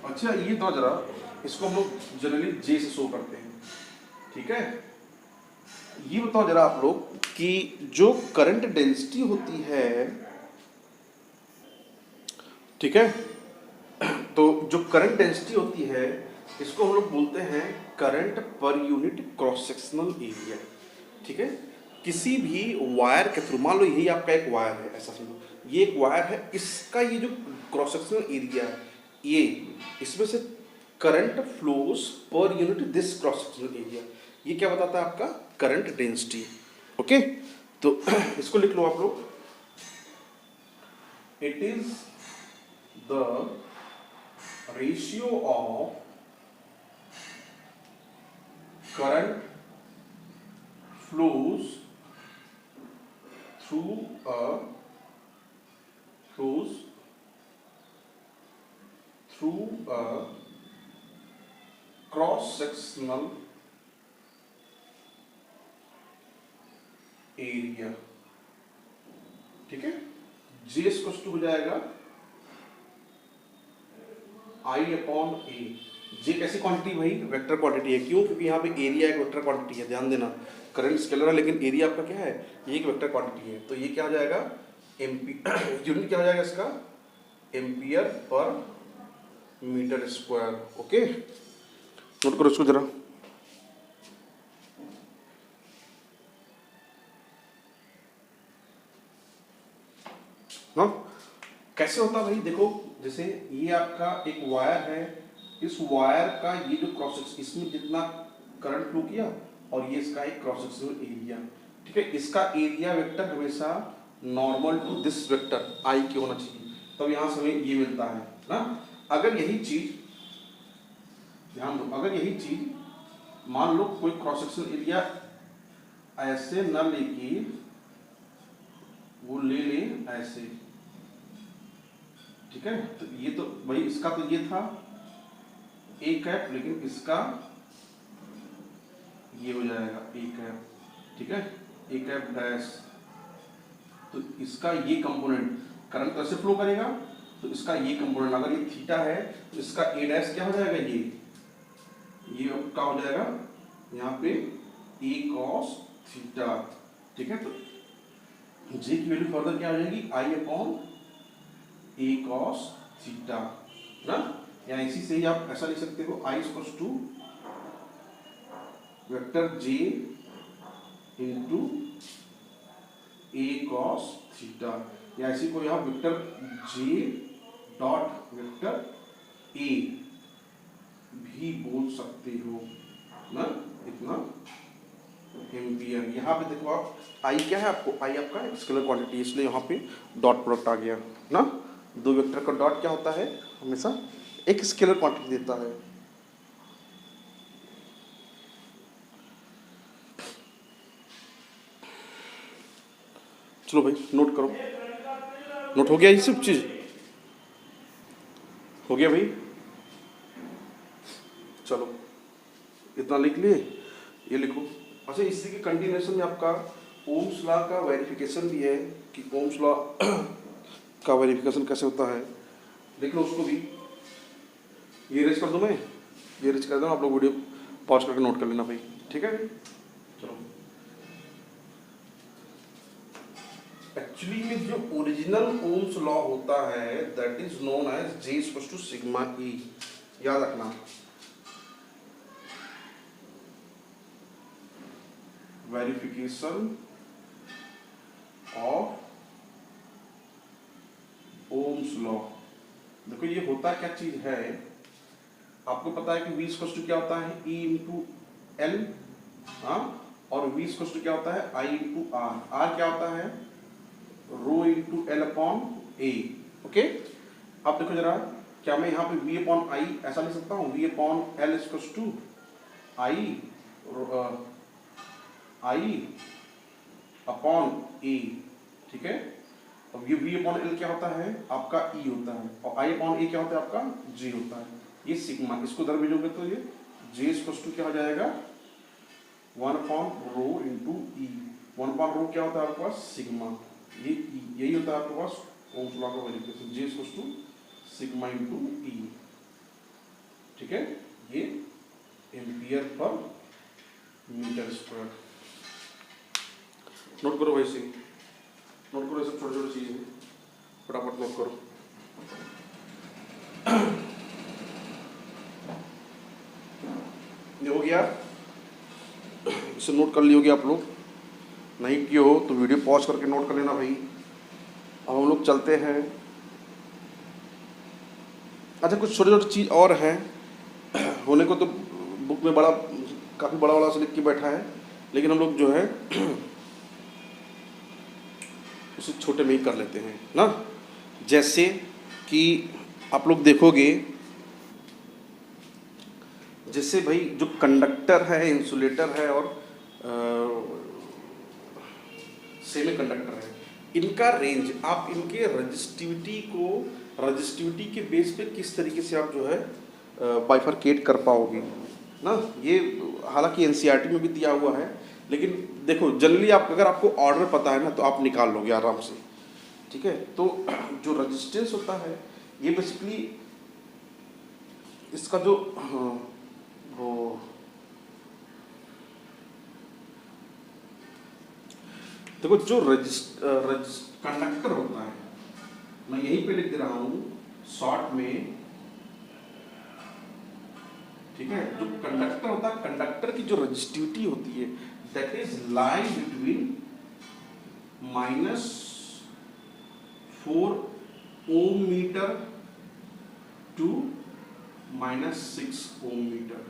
अच्छा, ये तो जरा, इसको हम लोग जनरली जे से शो करते हैं। ठीक है, ये बताओ जरा आप लोग कि जो करंट डेंसिटी होती है, ठीक है, तो जो करंट डेंसिटी होती है इसको हम लोग बोलते हैं current per unit cross sectional area. ठीक है, किसी भी वायर के थ्रू, मान लो यही आपका एक वायर है, ऐसा समझो ये एक वायर है, इसका ये जो क्रॉस सेक्शनल एरिया है, ये इसमें से current flows per unit this cross sectional area, ये क्या बताता है आपका करंट डेंसिटी। ओके, तो इसको लिख लो आप लोग, it is the ratio of current flows through a cross sectional area। ठीक है, J इक्वल टू हो जाएगा I/A। जे कैसी क्वांटिटी भाई, वेक्टर क्वांटिटी है। क्यों? क्योंकि यहाँ पे एरिया एक वेक्टर क्वांटिटी है, ध्यान देना। करंट स्केलर है लेकिन एरिया आपका क्या है, ये एक वेक्टर क्वांटिटी है, तो ये क्या हो जाएगा एम्पी यूनिट क्या हो जाएगा इसका, ampere per metre square. Okay, note करो इसको जरा। हाँ, कैसे होता भाई, देखो जैसे ये आपका एक वायर है, इस वायर का ये जो क्रॉस सेक्शन, इसमें जितना करंट फ्लो किया, और ये इसका एक क्रॉस सेक्शनल एरिया। ठीक है, इसका एरिया वेक्टर हमेशा नॉर्मल टू दिस वेक्टर आई के होना चाहिए, तब यहां से हमें ये मिलता है ना। अगर यही चीज, ध्यान दो, अगर यही चीज मान लो कोई क्रॉस सेक्शनल एरिया ऐसे न लेके वो ले ले ऐसे, ठीक है, तो ये तो भाई इसका तो ये था ए कैप, लेकिन इसका ये हो जाएगा ए कैप। ठीक है, एक एफ डैश, तो इसका ये कंपोनेंट करंट कैसे फ्लो करेगा, तो इसका ये कंपोनेंट अगर ये थीटा है तो इसका ए डैश क्या हो जाएगा, ये क्या हो जाएगा यहाँ पे ए कॉस थीटा। ठीक है, तो जे की वैल्यू फर्दर क्या हो जाएगी, आई अपॉन ए कॉस थीटा ना, या इसी से ही आप ऐसा लिख सकते हो I equals to vector J into A cos theta, या ऐसी कोई आप vector J dot vector A भी बोल सकते हो ना, इतना एम्पियर। यहाँ पे देखो आप आई क्या है, आपको आई आपका स्केलर क्वांटिटी, इसलिए यहाँ पे डॉट प्रोडक्ट आ गया ना। दो वेक्टर का डॉट क्या होता है, हमेशा एक स्केलर क्वांटिटी देता है। चलो भाई नोट करो, नोट हो गया ये सब चीज, हो गया भाई, चलो इतना लिख लिए, ये लिखो। अच्छा, इसी के कंटिन्यूएशन में आपका ओम्स लॉ का वेरिफिकेशन भी है कि ओम्स लॉ का वेरिफिकेशन कैसे होता है, देख लो उसको भी। ये रेज कर दूं मैं, ये रेज कर दूं, आप लोग वीडियो पॉज करके नोट कर लेना भाई, ठीक है। चलो, एक्चुअली में जो ओरिजिनल ओम्स लॉ होता है that is known as j equals to sigma e, याद रखना। वेरिफिकेशन ऑफ ओम्स लॉ, देखो ये होता क्या चीज है, आपको पता है कि V इक्वल्स टू क्या होता है, E इंटू एल, हाँ, और V इक्वल्स टू क्या होता है, I इंटू आर, आर क्या होता है, रो इंटू एल अपॉन ए। ओके, अब देखो जरा, क्या मैं यहाँ पे V अपॉन आई ऐसा लिख सकता हूँ, V upon L equals to I upon A, ठीक है। अब ये V अपॉन एल क्या होता है, आपका E होता है, और I अपॉन ए क्या होता है, आपका G होता है, ये सिग्मा, इसको दर भेजोगे तो ये J इक्वल्स टू क्या हो जाएगा, 1 अपॉन रो इंटू ई, 1 अपॉन रो क्या होता है आपके पास, सिग्मा, ये यही होता है आपके पास ओम्स लॉ का verification, J equals to sigma into E, ठीक है। ये ampere per metre square, note करो वैसे, नोट करो, सब छोटे छोटे चीजें फटाफट नोट करो। ये हो गया, इसे नोट कर लियोगे आप लोग, नहीं किए हो तो वीडियो पॉज करके नोट कर लेना भाई। अब हम लोग चलते हैं, अच्छा कुछ छोटे छोटे चीज़ और हैं, होने को तो बुक में बड़ा काफ़ी बड़ा बड़ा से लिख के बैठा है, लेकिन हम लोग जो है उसे छोटे में ही कर लेते हैं ना। जैसे कि आप लोग देखोगे, जैसे भाई जो कंडक्टर है, इंसुलेटर है और सेमी कंडक्टर है, इनका रेंज, आप इनके रजिस्टिविटी के बेस पे किस तरीके से आप जो है बाइफरकेट कर पाओगे ना। ये हालांकि एनसीईआरटी में भी दिया हुआ है, लेकिन देखो जनरली आप अगर आपको ऑर्डर पता है ना तो आप निकाल लोगे आराम से, ठीक है। तो जो रेजिस्टेंस होता है ये बेसिकली इसका जो वो देखो जो कंडक्टर होता है, मैं यहीं पे लिख दे रहा हूं शॉर्ट में, ठीक है। जो कंडक्टर होता है, कंडक्टर की जो रजिस्टिविटी होती है that is line between -4 ohm meter to -6 ohm meter,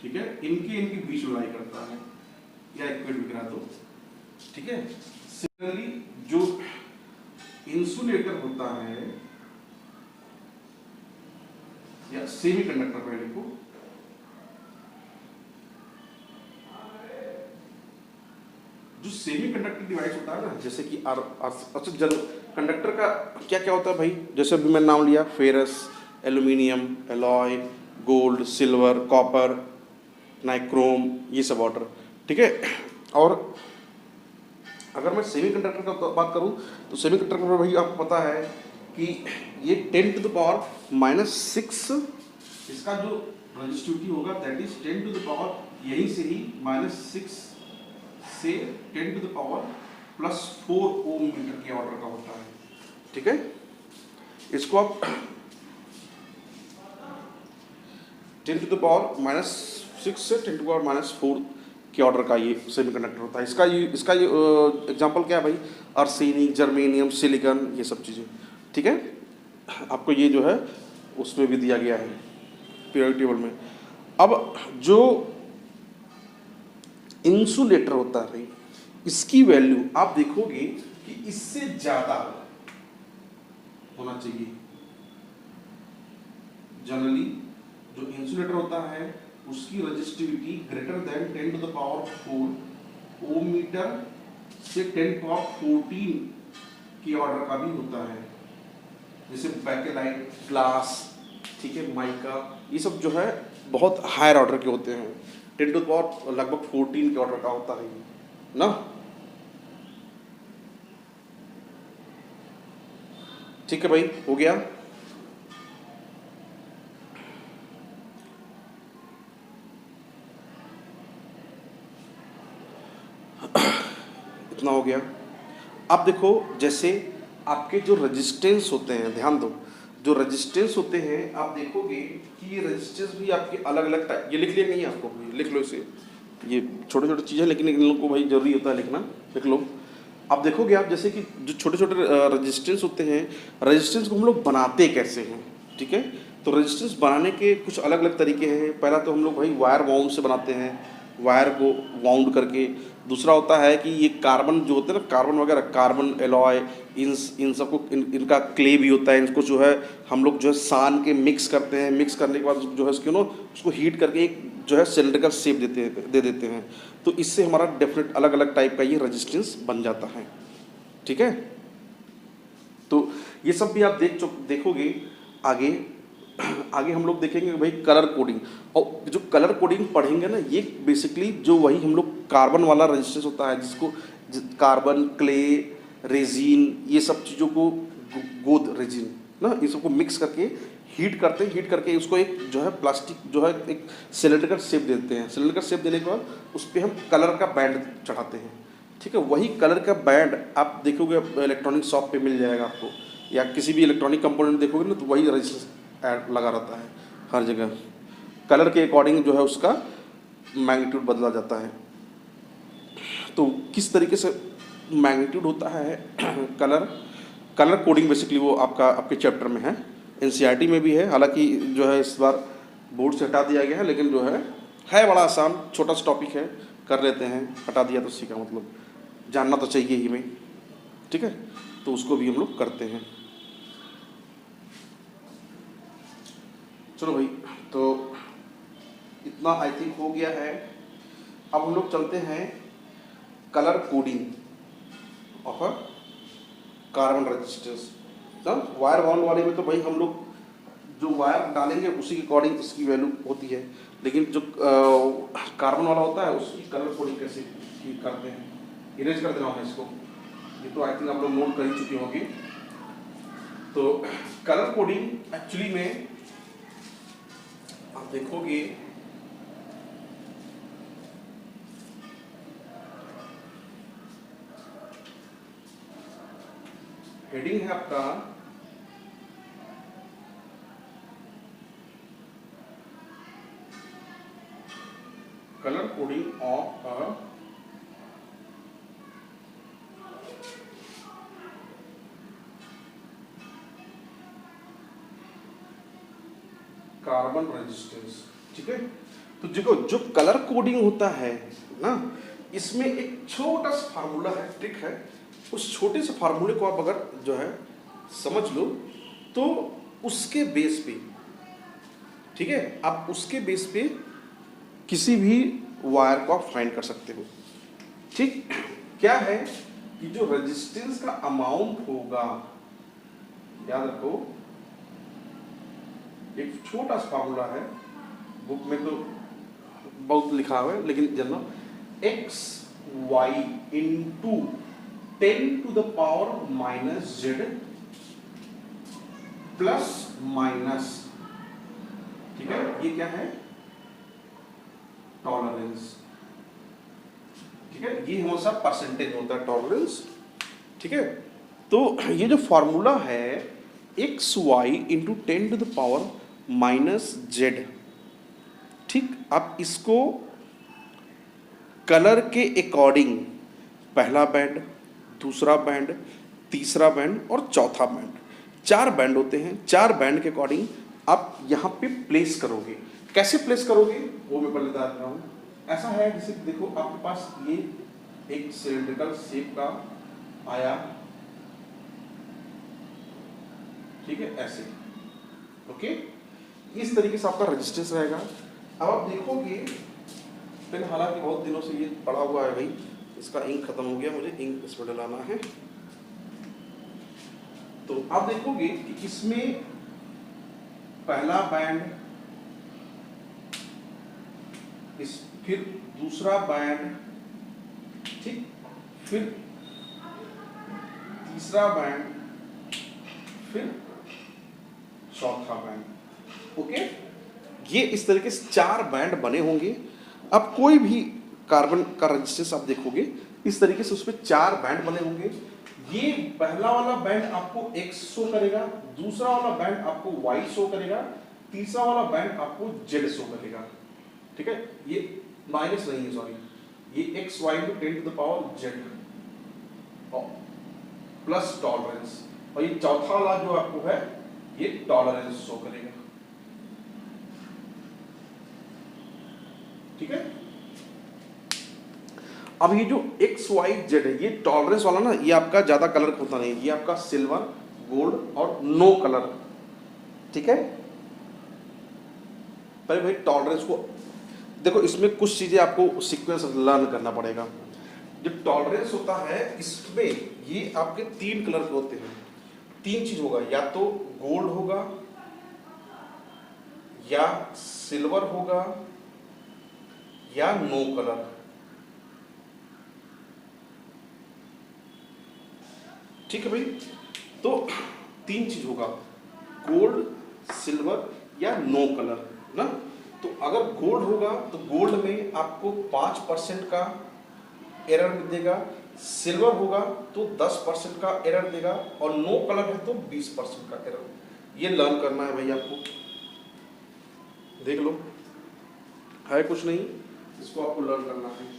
ठीक है। इनके बीच में लाई करता है, या इक्वेट भी करा दो, ठीक है। सिमिलरली जो इंसुलेटर होता है या सेमी कंडक्टर पहले को, जो सेमी कंडक्टर डिवाइस होता है ना, जैसे कि अच्छा कंडक्टर का क्या क्या होता है भाई, जैसे अभी मैंने नाम लिया ferrous, aluminium, alloy, gold, silver, copper, nichrome, ये सब ऑर्डर, ठीक है। और अगर मैं सेमीकंडक्टर का बात करूं तो सेमीकंडक्टर में भाई आपको पता है कि ये 10⁻⁻6 इसका जो रजिस्टिविटी होगा दैट इज 10⁻, यहीं से ही -6 से 10⁻+4 ओम मीटर के ऑर्डर का होता है। ठीक है, इसको आप 10⁻⁻6 से 10⁻⁻4 के ऑर्डर का ये सेमीकंडक्टर होता है। इसका ये एग्जांपल क्या है भाई, आर्सेनिक, जर्मेनियम, सिलिकॉन, ये सब चीज़ें। ठीक है, आपको ये जो है उसमें भी दिया गया है पीरियोडिक टेबल में। अब जो इंसुलेटर होता है भाई, इसकी वैल्यू आप देखोगे कि इससे ज़्यादा होना चाहिए। जनरली जो इंसुलेटर होता है उसकी रजिस्टिविटी ग्रेटर देन 10⁻4 ओम मीटर से 10⁻14 के ऑर्डर का भी होता है, जैसे बैकेलाइट, ग्लास, ठीक है, माइका, ये सब जो है बहुत हायर ऑर्डर के होते हैं। 10⁻14 के ऑर्डर का होता है ना। ठीक है भाई, हो गया। इतना हो गया। अब देखो, जैसे आपके जो रेजिस्टेंस होते हैं, ध्यान दो, जो रेजिस्टेंस होते हैं आप देखोगे कि ये रेजिस्टेंस भी आपके अलग अलग टाइप, ये लिख लिया नहीं आपको, लिख लो इसे, ये छोटे छोटे चीज़ें लेकिन इन लोगों को भाई जरूरी होता है लिखना, लिख लो। अब देखोगे आप जैसे कि जो छोटे छोटे रेजिस्टेंस होते हैं, रेजिस्टेंस को हम लोग बनाते कैसे हैं। ठीक है, तो रेजिस्टेंस बनाने के कुछ अलग अलग तरीके हैं। पहला तो हम लोग भाई वायर वाउंड से बनाते हैं, वायर को वाउंड करके। दूसरा होता है कि ये कार्बन जो होते हैं ना, कार्बन वगैरह, कार्बन एलॉय, इन सबको इनका क्ले भी होता है, इनको जो है हम लोग जो है सान के मिक्स करते हैं। मिक्स करने के बाद जो है उसको हीट करके एक जो है सिलेंडर शेप दे देते हैं। तो इससे हमारा डेफिनेट अलग अलग टाइप का ये रेजिस्टेंस बन जाता है। ठीक है, तो ये सब भी आप देखोगे आगे। आगे हम लोग देखेंगे भाई कलर कोडिंग, और जो कलर कोडिंग पढ़ेंगे ना, ये बेसिकली जो वही हम लोग कार्बन वाला रेजिस्टेंस होता है, जिसको कार्बन, क्ले, रेजिन, ये सब चीज़ों को गोद रेजिन ना, इन सबको मिक्स करके हीट करते हैं। हीट करके उसको एक जो है प्लास्टिक जो है एक सिलेंडर शेप देते हैं। सिलेंडर शेप देने के बाद उस पर हम कलर का बैंड चढ़ाते हैं। ठीक है, वही कलर का बैंड आप देखोगे इलेक्ट्रॉनिक शॉप पे मिल जाएगा आपको, या किसी भी इलेक्ट्रॉनिक कंपोनेंट देखोगे ना, तो वही रेजिस्टेंस ऐड लगा रहता है हर जगह। कलर के अकॉर्डिंग जो है उसका मैग्नीट्यूड बदला जाता है। तो किस तरीके से मैग्नीट्यूड होता है कलर कोडिंग, बेसिकली वो आपके चैप्टर में है, एनसीईआरटी में भी है। हालांकि जो है इस बार बोर्ड से हटा दिया गया है, लेकिन जो है बड़ा आसान, छोटा सा टॉपिक है, कर लेते हैं। हटा दिया तो उसी का मतलब जानना तो चाहिए ही में। ठीक है, तो उसको भी हम लोग करते हैं। चलो भाई, तो इतना आई थिंक हो गया है। अब हम लोग चलते हैं colour coding of a carbon resistance. Wire bound वाले में तो भाई हम लोग जो वायर डालेंगे उसी के अकॉर्डिंग इसकी वैल्यू होती है, लेकिन जो कार्बन वाला होता है उसकी कलर कोडिंग कैसे करते हैं, इरेज कर देना होगा इसको। ये तो आई थिंक आप लोग नोट कर ही चुके होंगे। तो कलर कोडिंग एक्चुअली में आप देखोगे हेडिंग है आपका colour coding of a carbon resistance. ठीक है, तो देखो जो कलर कोडिंग होता है ना, इसमें एक छोटा सा फार्मूला है, ट्रिक है। उस छोटे से फार्मूले को आप अगर जो है समझ लो तो उसके बेस पे, ठीक है, आप उसके बेस पे किसी भी वायर को आप फाइंड कर सकते हो। ठीक, क्या है कि जो रेजिस्टेंस का अमाउंट होगा, याद रखो, एक छोटा सा फार्मूला है, बुक में तो बहुत लिखा हुआ है, लेकिन जानना, x y into 10 to the power minus z plus minus, ठीक है, ये क्या है, टॉलरेंस, ठीक है, ये हमेशा परसेंटेज होता है टॉलरेंस, ठीक है। तो ये जो फॉर्मूला है x y into 10 to the power minus z, ठीक, आप इसको कलर के अकॉर्डिंग पहला बैंड, दूसरा बैंड, तीसरा बैंड और चौथा बैंड, 4 बैंड होते हैं, 4 बैंड के अकॉर्डिंग आप यहाँ पे प्लेस करोगे। कैसे प्लेस करोगे वो मैं पहले बता रहा हूँ। ऐसा है जैसे देखो आपके पास ये एक सिलेंड्रिकल शेप का आया, ठीक है, ऐसे, ओके, इस तरीके से आपका रेजिस्टेंस रहेगा। अब आप देखोगे, फिर हालांकि बहुत दिनों से ये पड़ा हुआ है भाई, इसका इंक खत्म हो गया, मुझे इंक इसमें डलाना है। तो आप देखोगे कि इसमें पहला बैंड, इस फिर दूसरा बैंड, ठीक, फिर तीसरा बैंड, फिर चौथा बैंड, ओके, ये इस तरीके से 4 बैंड बने होंगे। अब कोई भी कार्बन का रेजिस्टेंस आप देखोगे इस तरीके से उसमें 4 बैंड बने होंगे। ये पहला वाला बैंड आपको x शो करेगा, दूसरा वाला बैंड आपको y शो करेगा, तीसरा वाला बैंड आपको z शो करेगा, ठीक है, ये माइनस नहीं है, सॉरी, ये x y into 10 to the power z plus tolerance, और ये चौथा वाला जो आपको है ये टॉलरेंस शो करेगा, ठीक है। अब ये जो एक्स वाई जेड है, ये टॉलरेंस वाला ना, ये आपका ज्यादा कलर होता नहीं, ये आपका सिल्वर, गोल्ड और नो कलर, ठीक है। पहले भाई टॉलरेंस को देखो, इसमें कुछ चीजें आपको सीक्वेंस लर्न करना पड़ेगा। जो टॉलरेंस होता है इसमें ये आपके 3 कलर के होते हैं, 3 चीज होगा, या तो गोल्ड होगा, या सिल्वर होगा, या नो कलर, ठीक है भाई। तो 3 चीज होगा, गोल्ड, सिल्वर या नो कलर ना। तो अगर गोल्ड होगा तो गोल्ड में आपको 5% का एरर देगा, सिल्वर होगा तो 10% का एरर देगा, और नो कलर है तो 20% का एरर। ये लर्न करना है भाई आपको, देख लो, है कुछ नहीं, इसको आपको लर्न करना है।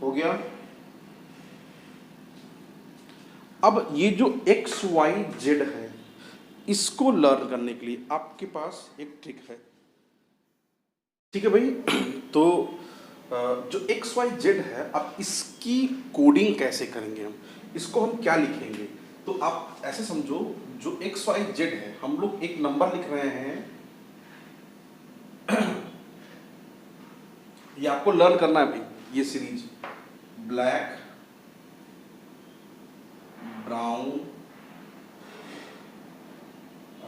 हो गया। अब ये जो एक्स वाई जेड है, इसको लर्न करने के लिए आपके पास एक ट्रिक है, ठीक है भाई। तो जो एक्स वाई जेड है, अब इसकी कोडिंग कैसे करेंगे हम, इसको हम क्या लिखेंगे, तो आप ऐसे समझो, जो एक्स वाई जेड है, हम लोग एक नंबर लिख रहे हैं, ये आपको लर्न करना है भाई, ये series black, brown,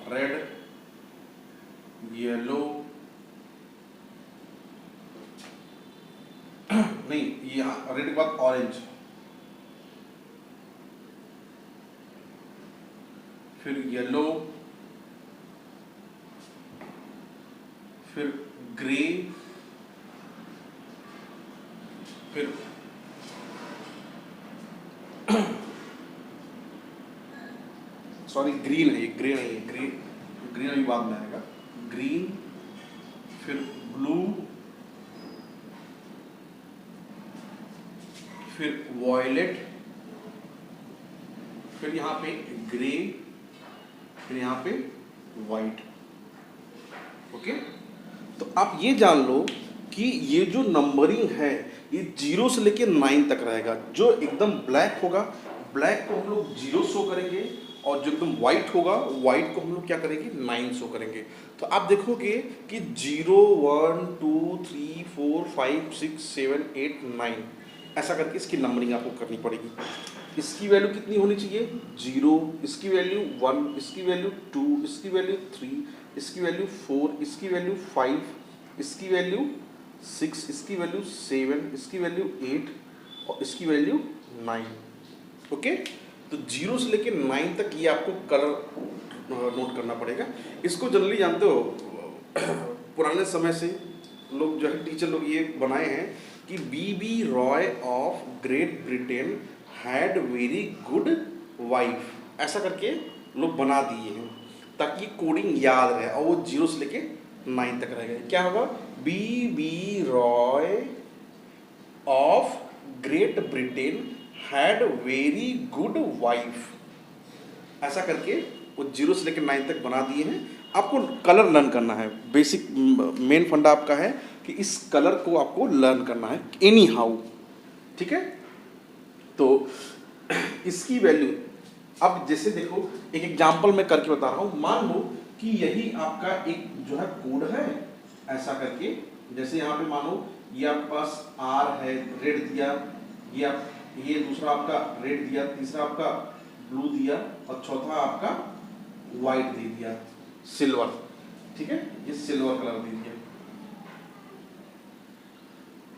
red, yellow, नहीं, यहाँ रेड के बाद ऑरेंज, फिर येलो, फिर ग्रे, फिर सॉरी ग्रीन है, ये ग्रे नहीं है, ग्रीन, ग्रीन अभी बाद में आएगा, ग्रीन, फिर ब्लू, फिर वॉयलेट, फिर यहाँ पे ग्रे, फिर यहाँ पे वाइट, ओके। तो आप ये जान लो कि ये जो नंबरिंग है ये 0 से लेके 9 तक रहेगा। जो एकदम ब्लैक होगा, ब्लैक को हम लोग 0 शो करेंगे, और जो एकदम व्हाइट होगा, व्हाइट को हम लोग क्या करेंगे, 9 शो करेंगे। तो आप देखोगे कि 0 1 2 3 4 5 6 7 8 9 ऐसा करके इसकी नंबरिंग आपको करनी पड़ेगी। इसकी वैल्यू कितनी होनी चाहिए, 0, इसकी वैल्यू 1, इसकी वैल्यू 2, इसकी वैल्यू 3, इसकी वैल्यू 4, इसकी वैल्यू 5, इसकी वैल्यू 6, इसकी वैल्यू 7, इसकी वैल्यू 8 और इसकी वैल्यू 9। ओके, तो 0 से लेके 9 तक ये आपको कलर नोट करना पड़ेगा। इसको जनरली जानते हो पुराने समय से लोग जो है टीचर लोग ये बनाए हैं कि BB Roy of Great Britain had very good wife, ऐसा करके लोग बना दिए हैं ताकि कोडिंग याद रहे और वो 0 से लेके 9 तक रहेगा। क्या होगा? BB Roy of Great Britain had very good wife, ऐसा करके वो 0 से लेकर 9 तक बना दिए हैं। आपको कलर लर्न करना है, बेसिक मेन फंडा आपका है कि इस कलर को आपको लर्न करना है एनी हाउ, ठीक है। तो इसकी वैल्यू अब जैसे देखो एक एग्जांपल मैं करके बता रहा हूँ। मान लो कि यही आपका एक जो है कोड है, ऐसा करके जैसे यहाँ पे मानो ये आपके पास R है, रेड दिया, ये दूसरा आपका रेड दिया, तीसरा आपका ब्लू दिया और चौथा आपका व्हाइट दे दिया, सिल्वर, ठीक है, ये सिल्वर कलर दे दिया।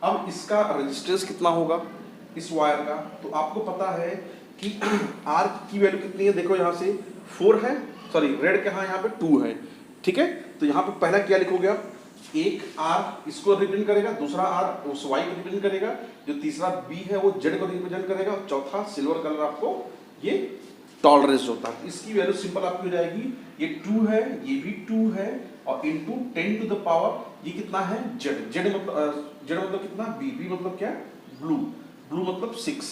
अब इसका रेजिस्टेंस कितना होगा इस वायर का? तो आपको पता है कि R की वैल्यू कितनी है, देखो यहाँ से 4 है, सॉरी रेड के यहाँ पे 2 है, ठीक है। तो यहाँ पे पहला क्या लिखोगे आप? एक R इसको रिप्रेजेंट करेगा, दूसरा R उस Y को रिप्रेजेंट करेगा, जो तीसरा B है वो Z को रिप्रेजेंट करेगा और चौथा सिल्वर कलर आपको ये टॉलरेंस होता है। इसकी वैल्यू सिंपल आपकी हो जाएगी, ये 2 है, ये भी 2 है और इनटू 10 टू द पावर ये कितना है Z, Z मतलब कितना? B मतलब क्या? ब्लू मतलब 6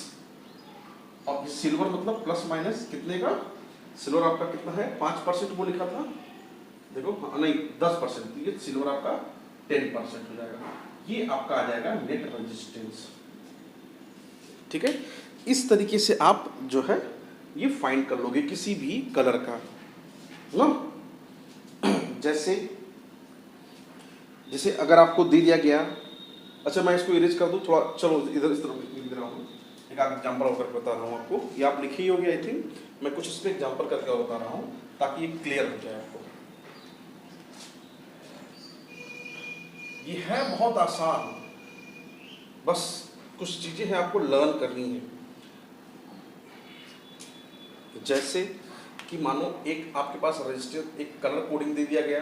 और सिल्वर मतलब प्लस माइनस कितने का? सिल्वर आपका कितना है? 5% वो लिखा था, देखो नहीं 10%, ये सिल्वर आपका 10% हो जाएगा। ये आपका आ जाएगा नेट रेजिस्टेंस, ठीक है। इस तरीके से आप जो है ये फाइंड कर लोगे किसी भी कलर का ना। जैसे अगर आपको दे दिया गया, अच्छा मैं इसको इरेज कर दूं थोड़ा, चलो इधर इस तरफ लिख दे रहा हूँ, एक आध एग्जाम्पल होकर बता रहा हूँ आपको, ये आप लिखे ही होगे आई थिंक, मैं कुछ इसमें एग्जाम्पल करके और बता रहा हूँ ताकि ये क्लियर हो जाए आपको। ये है बहुत आसान, बस कुछ चीजें हैं आपको लर्न करनी है। जैसे कि मानो एक आपके पास रजिस्टर एक कलर कोडिंग दे दिया गया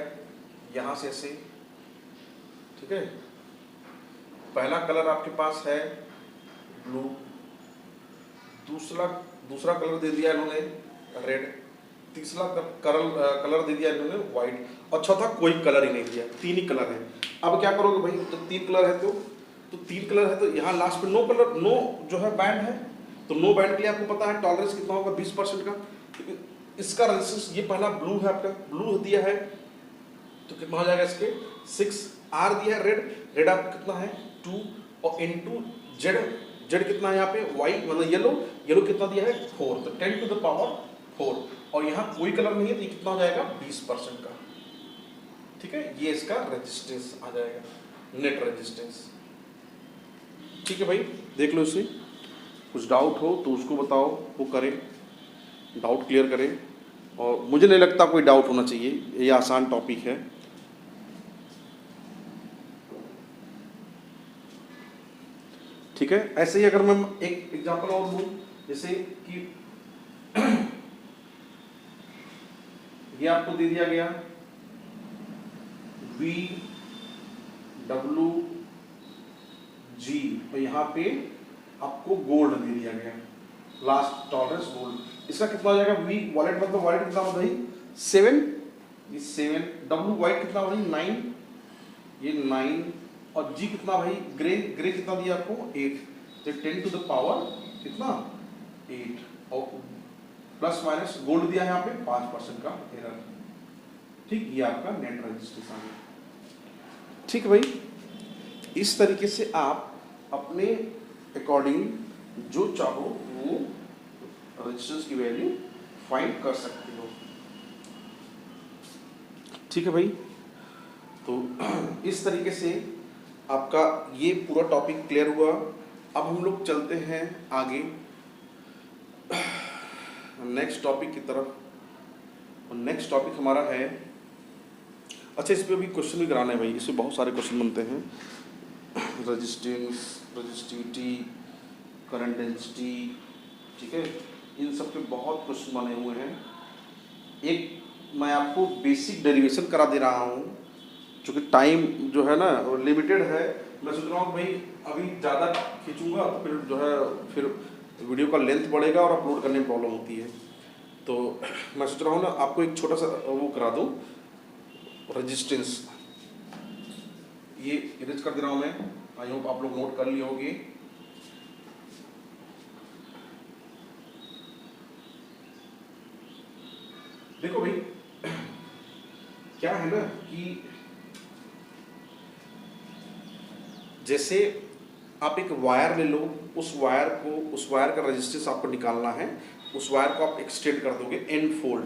यहां से ऐसे, ठीक है। पहला कलर आपके पास है ब्लू, दूसरा कलर दे दिया इन्होंने रेड, तीसरा कलर दे दिया इन्होंने व्हाइट और चौथा कोई कलर ही नहीं दिया, 3 ही कलर है। अब क्या करोगे भाई, तो 3 कलर है तो 3 कलर है तो यहाँ लास्ट में नो जो है बैंड है, तो नो बैंड के लिए आपको पता है टॉलरेंस कितना होगा? 20% का। तो इसका रेजिस्टेंस ये पहला ब्लू है आपका, ब्लू दिया है तो कितना हो जाएगा इसके 6, R दिया है रेड आपका कितना है 2 और इनटू जेड कितना है यहाँ पे Y मतलब येलो कितना दिया है 4, तो 10 टू द पावर 4 और यहाँ कोई कलर नहीं है तो ये कितना हो जाएगा 20% का, ठीक है। ये इसका रेजिस्टेंस आ जाएगा, नेट रेजिस्टेंस, ठीक है भाई। देख लो इसे, कुछ डाउट हो तो उसको बताओ, वो करें, डाउट क्लियर करें, और मुझे नहीं लगता कोई डाउट होना चाहिए, ये आसान टॉपिक है। ठीक है, ऐसे ही अगर मैं एक एग्जांपल और दूं, जैसे कि ये आपको दे दिया गया VWG और यहाँ पे आपको गोल्ड दे दिया गया, लास्ट टॉलरेंस गोल्ड। इसका कितना हो जाएगा? V वॉलेट मतलब वॉलेट कितना होता है 7, ये 7, W वाइट कितना भाई 9, ये 9 और G कितना भाई ग्रे कितना दिया आपको 8, तो 10 टू द पावर कितना 8 और प्लस माइनस गोल्ड दिया है यहाँ पे 5% का एरर, ठीक। ये आपका नेट रेजिस्टेंस आ गया, ठीक है भाई। इस तरीके से आप अपने अकॉर्डिंग जो चाहो वो रेजिस्टेंस की वैल्यू फाइंड कर सकते हो, ठीक है भाई। तो इस तरीके से आपका ये पूरा टॉपिक क्लियर हुआ। अब हम लोग चलते हैं आगे नेक्स्ट टॉपिक की तरफ, और नेक्स्ट टॉपिक हमारा है, अच्छा, इस पे भी क्वेश्चन भी कराना है भाई, इसमें बहुत सारे क्वेश्चन बनते हैं। रेजिस्टेंस, रेजिस्टिविटी, करंट डेंसिटी, ठीक है, इन सब पे बहुत क्वेश्चन बने हुए हैं। एक मैं आपको बेसिक डेरिवेशन करा दे रहा हूँ, क्योंकि टाइम जो है ना लिमिटेड है। मैं सोच रहा हूँ भाई अभी ज़्यादा खींचूंगा तो फिर जो है फिर वीडियो का लेंथ बढ़ेगा और अपलोड करने में प्रॉब्लम होती है। तो मैं सोच रहा हूँ ना आपको एक छोटा सा वो करा दूँ, रेजिस्टेंस। ये इरेज कर दे रहा हूँ मैं, आई होप आप लोग नोट कर लिए होंगे। देखो भाई क्या है ना कि जैसे आप एक वायर ले लो, उस वायर का रेजिस्टेंस आपको निकालना है, उस वायर को आप एक्सटेंड कर दोगे एंड फोल्ड,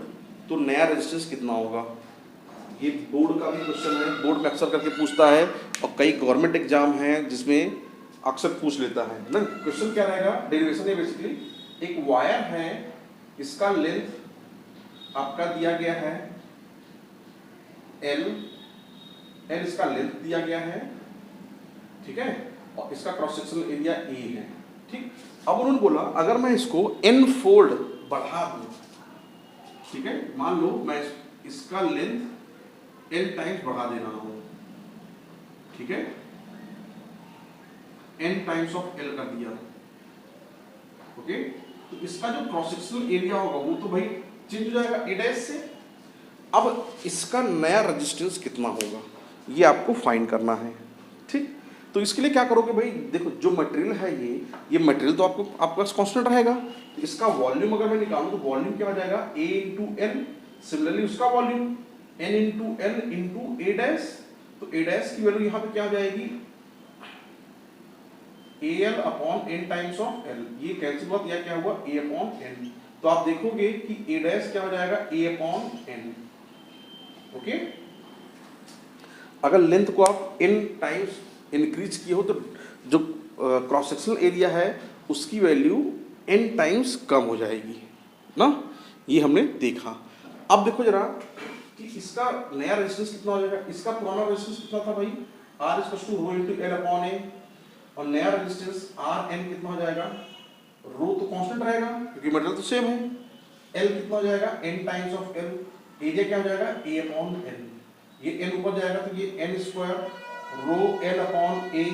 तो नया रेजिस्टेंस कितना होगा। ये बोर्ड का भी क्वेश्चन है, बोर्ड में अक्सर करके पूछता है और कई गवर्नमेंट एग्जाम हैं जिसमें अक्सर पूछ लेता है ना। क्वेश्चन क्या रहेगा, डेरिवेशन है बेसिकली, एक वायर है, इसका लेंथ आपका दिया गया है L इसका लेंथ दिया गया है, ठीक है, और इसका क्रॉस सेक्शनल एरिया A है, ठीक। अब उन्होंने बोला अगर मैं इसको n फोल्ड बढ़ा दूं, ठीक है, मान लो मैं इसका लेंथ n टाइम्स बढ़ा दे रहा हूं, ठीक है, n टाइम्स ऑफ L कर दिया, ओके, तो इसका जो क्रॉस सेक्शनल एरिया होगा वो तो भाई चेंज हो जाएगा A' से। अब इसका नया रेजिस्टेंस कितना होगा ये आपको फाइंड करना है, ठीक। तो इसके लिए क्या करोगे भाई, देखो जो मटेरियल है ये मटेरियल तो आपको आपके पास कांस्टेंट रहेगा, तो इसका वॉल्यूम अगर मैं निकालूं तो वॉल्यूम क्या हो जाएगा A इंटू N, सिमिलरली उसका volume N into L into A', तो A' की वैल्यू यहाँ पे क्या हो जाएगी AL upon N times of L, ये कैंसिल हुआ, यह क्या हुआ A अपॉन N, तो आप देखोगे कि A' क्या हो जाएगा A अपॉन N, ओके। अगर लेंथ को आप n टाइम्स इंक्रीज किए हो तो जो क्रॉस सेक्शनल एरिया है उसकी वैल्यू n टाइम्स कम हो जाएगी ना, ये हमने देखा। अब देखो जरा कि इसका नया रेजिस्टेंस कितना हो जाएगा, इसका पुराना रेजिस्टेंस कितना था भाई R equals to rho into L upon A, और नया रेजिस्टेंस RN कितना हो जाएगा, रो तो कांस्टेंट रहेगा क्योंकि मटेरियल तो सेम है, L कितना हो जाएगा n times of L, area क्या हो जाएगा A अपॉन N, ये n ऊपर जाएगा तो ये n square rho L upon A।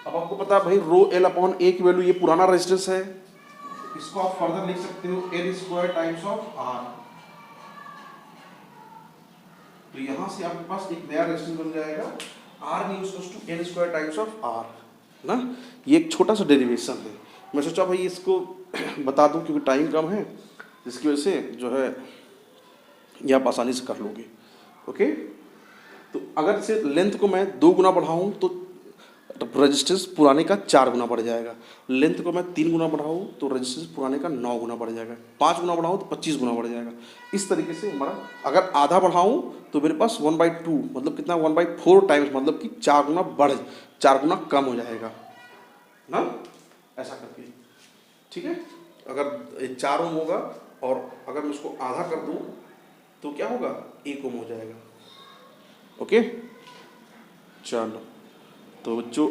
अब आपको पता है भाई रो L अपॉन A की वैल्यू ये पुराना रेजिस्टेंस है, इसको आप फर्दर लिख सकते हो L square times of R, तो यहां से आपके पास एक नया रेजिस्टेंस बन जाएगा R equals to N square times of R ना। ये एक छोटा सा डेरिवेशन है, मैं सोचा भाई इसको बता दूं क्योंकि टाइम कम है, जिसकी वजह से जो है ये आप आसानी से कर लोगे, ओके। तो अगर से लेंथ को मैं 2 गुना बढ़ाऊं तो रेजिस्टेंस पुराने का 4 गुना बढ़ जाएगा, लेंथ को मैं 3 गुना बढ़ाऊं तो रेजिस्टेंस पुराने का 9 गुना बढ़ जाएगा, 5 गुना बढ़ाऊं तो 25 गुना बढ़ जाएगा। इस तरीके से हमारा अगर आधा बढ़ाऊं तो मेरे पास 1/2 मतलब कितना 1/4 टाइम्स मतलब कि 4 गुना कम हो जाएगा ना, ऐसा करके, ठीक है। अगर 4 ओम होगा और अगर मैं उसको आधा कर दूं तो क्या होगा 1 ओम हो जाएगा, ओके। चलो तो बच्चों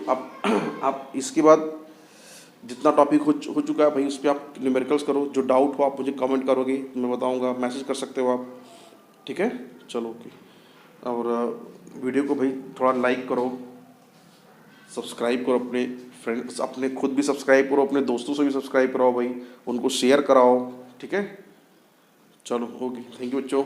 आप इसके बाद जितना टॉपिक हो चुका है भाई उस पर आप न्यूमेरिकल्स करो, जो डाउट हो आप मुझे कमेंट करोगे तो मैं बताऊंगा, मैसेज कर सकते हो आप, ठीक है। चलो ओके, और वीडियो को भाई थोड़ा लाइक करो, सब्सक्राइब करो, अपने फ्रेंड्स अपने खुद भी सब्सक्राइब करो, अपने दोस्तों से भी सब्सक्राइब कराओ भाई, उनको शेयर कराओ, ठीक है। चलो ओके, थैंक यू बच्चों।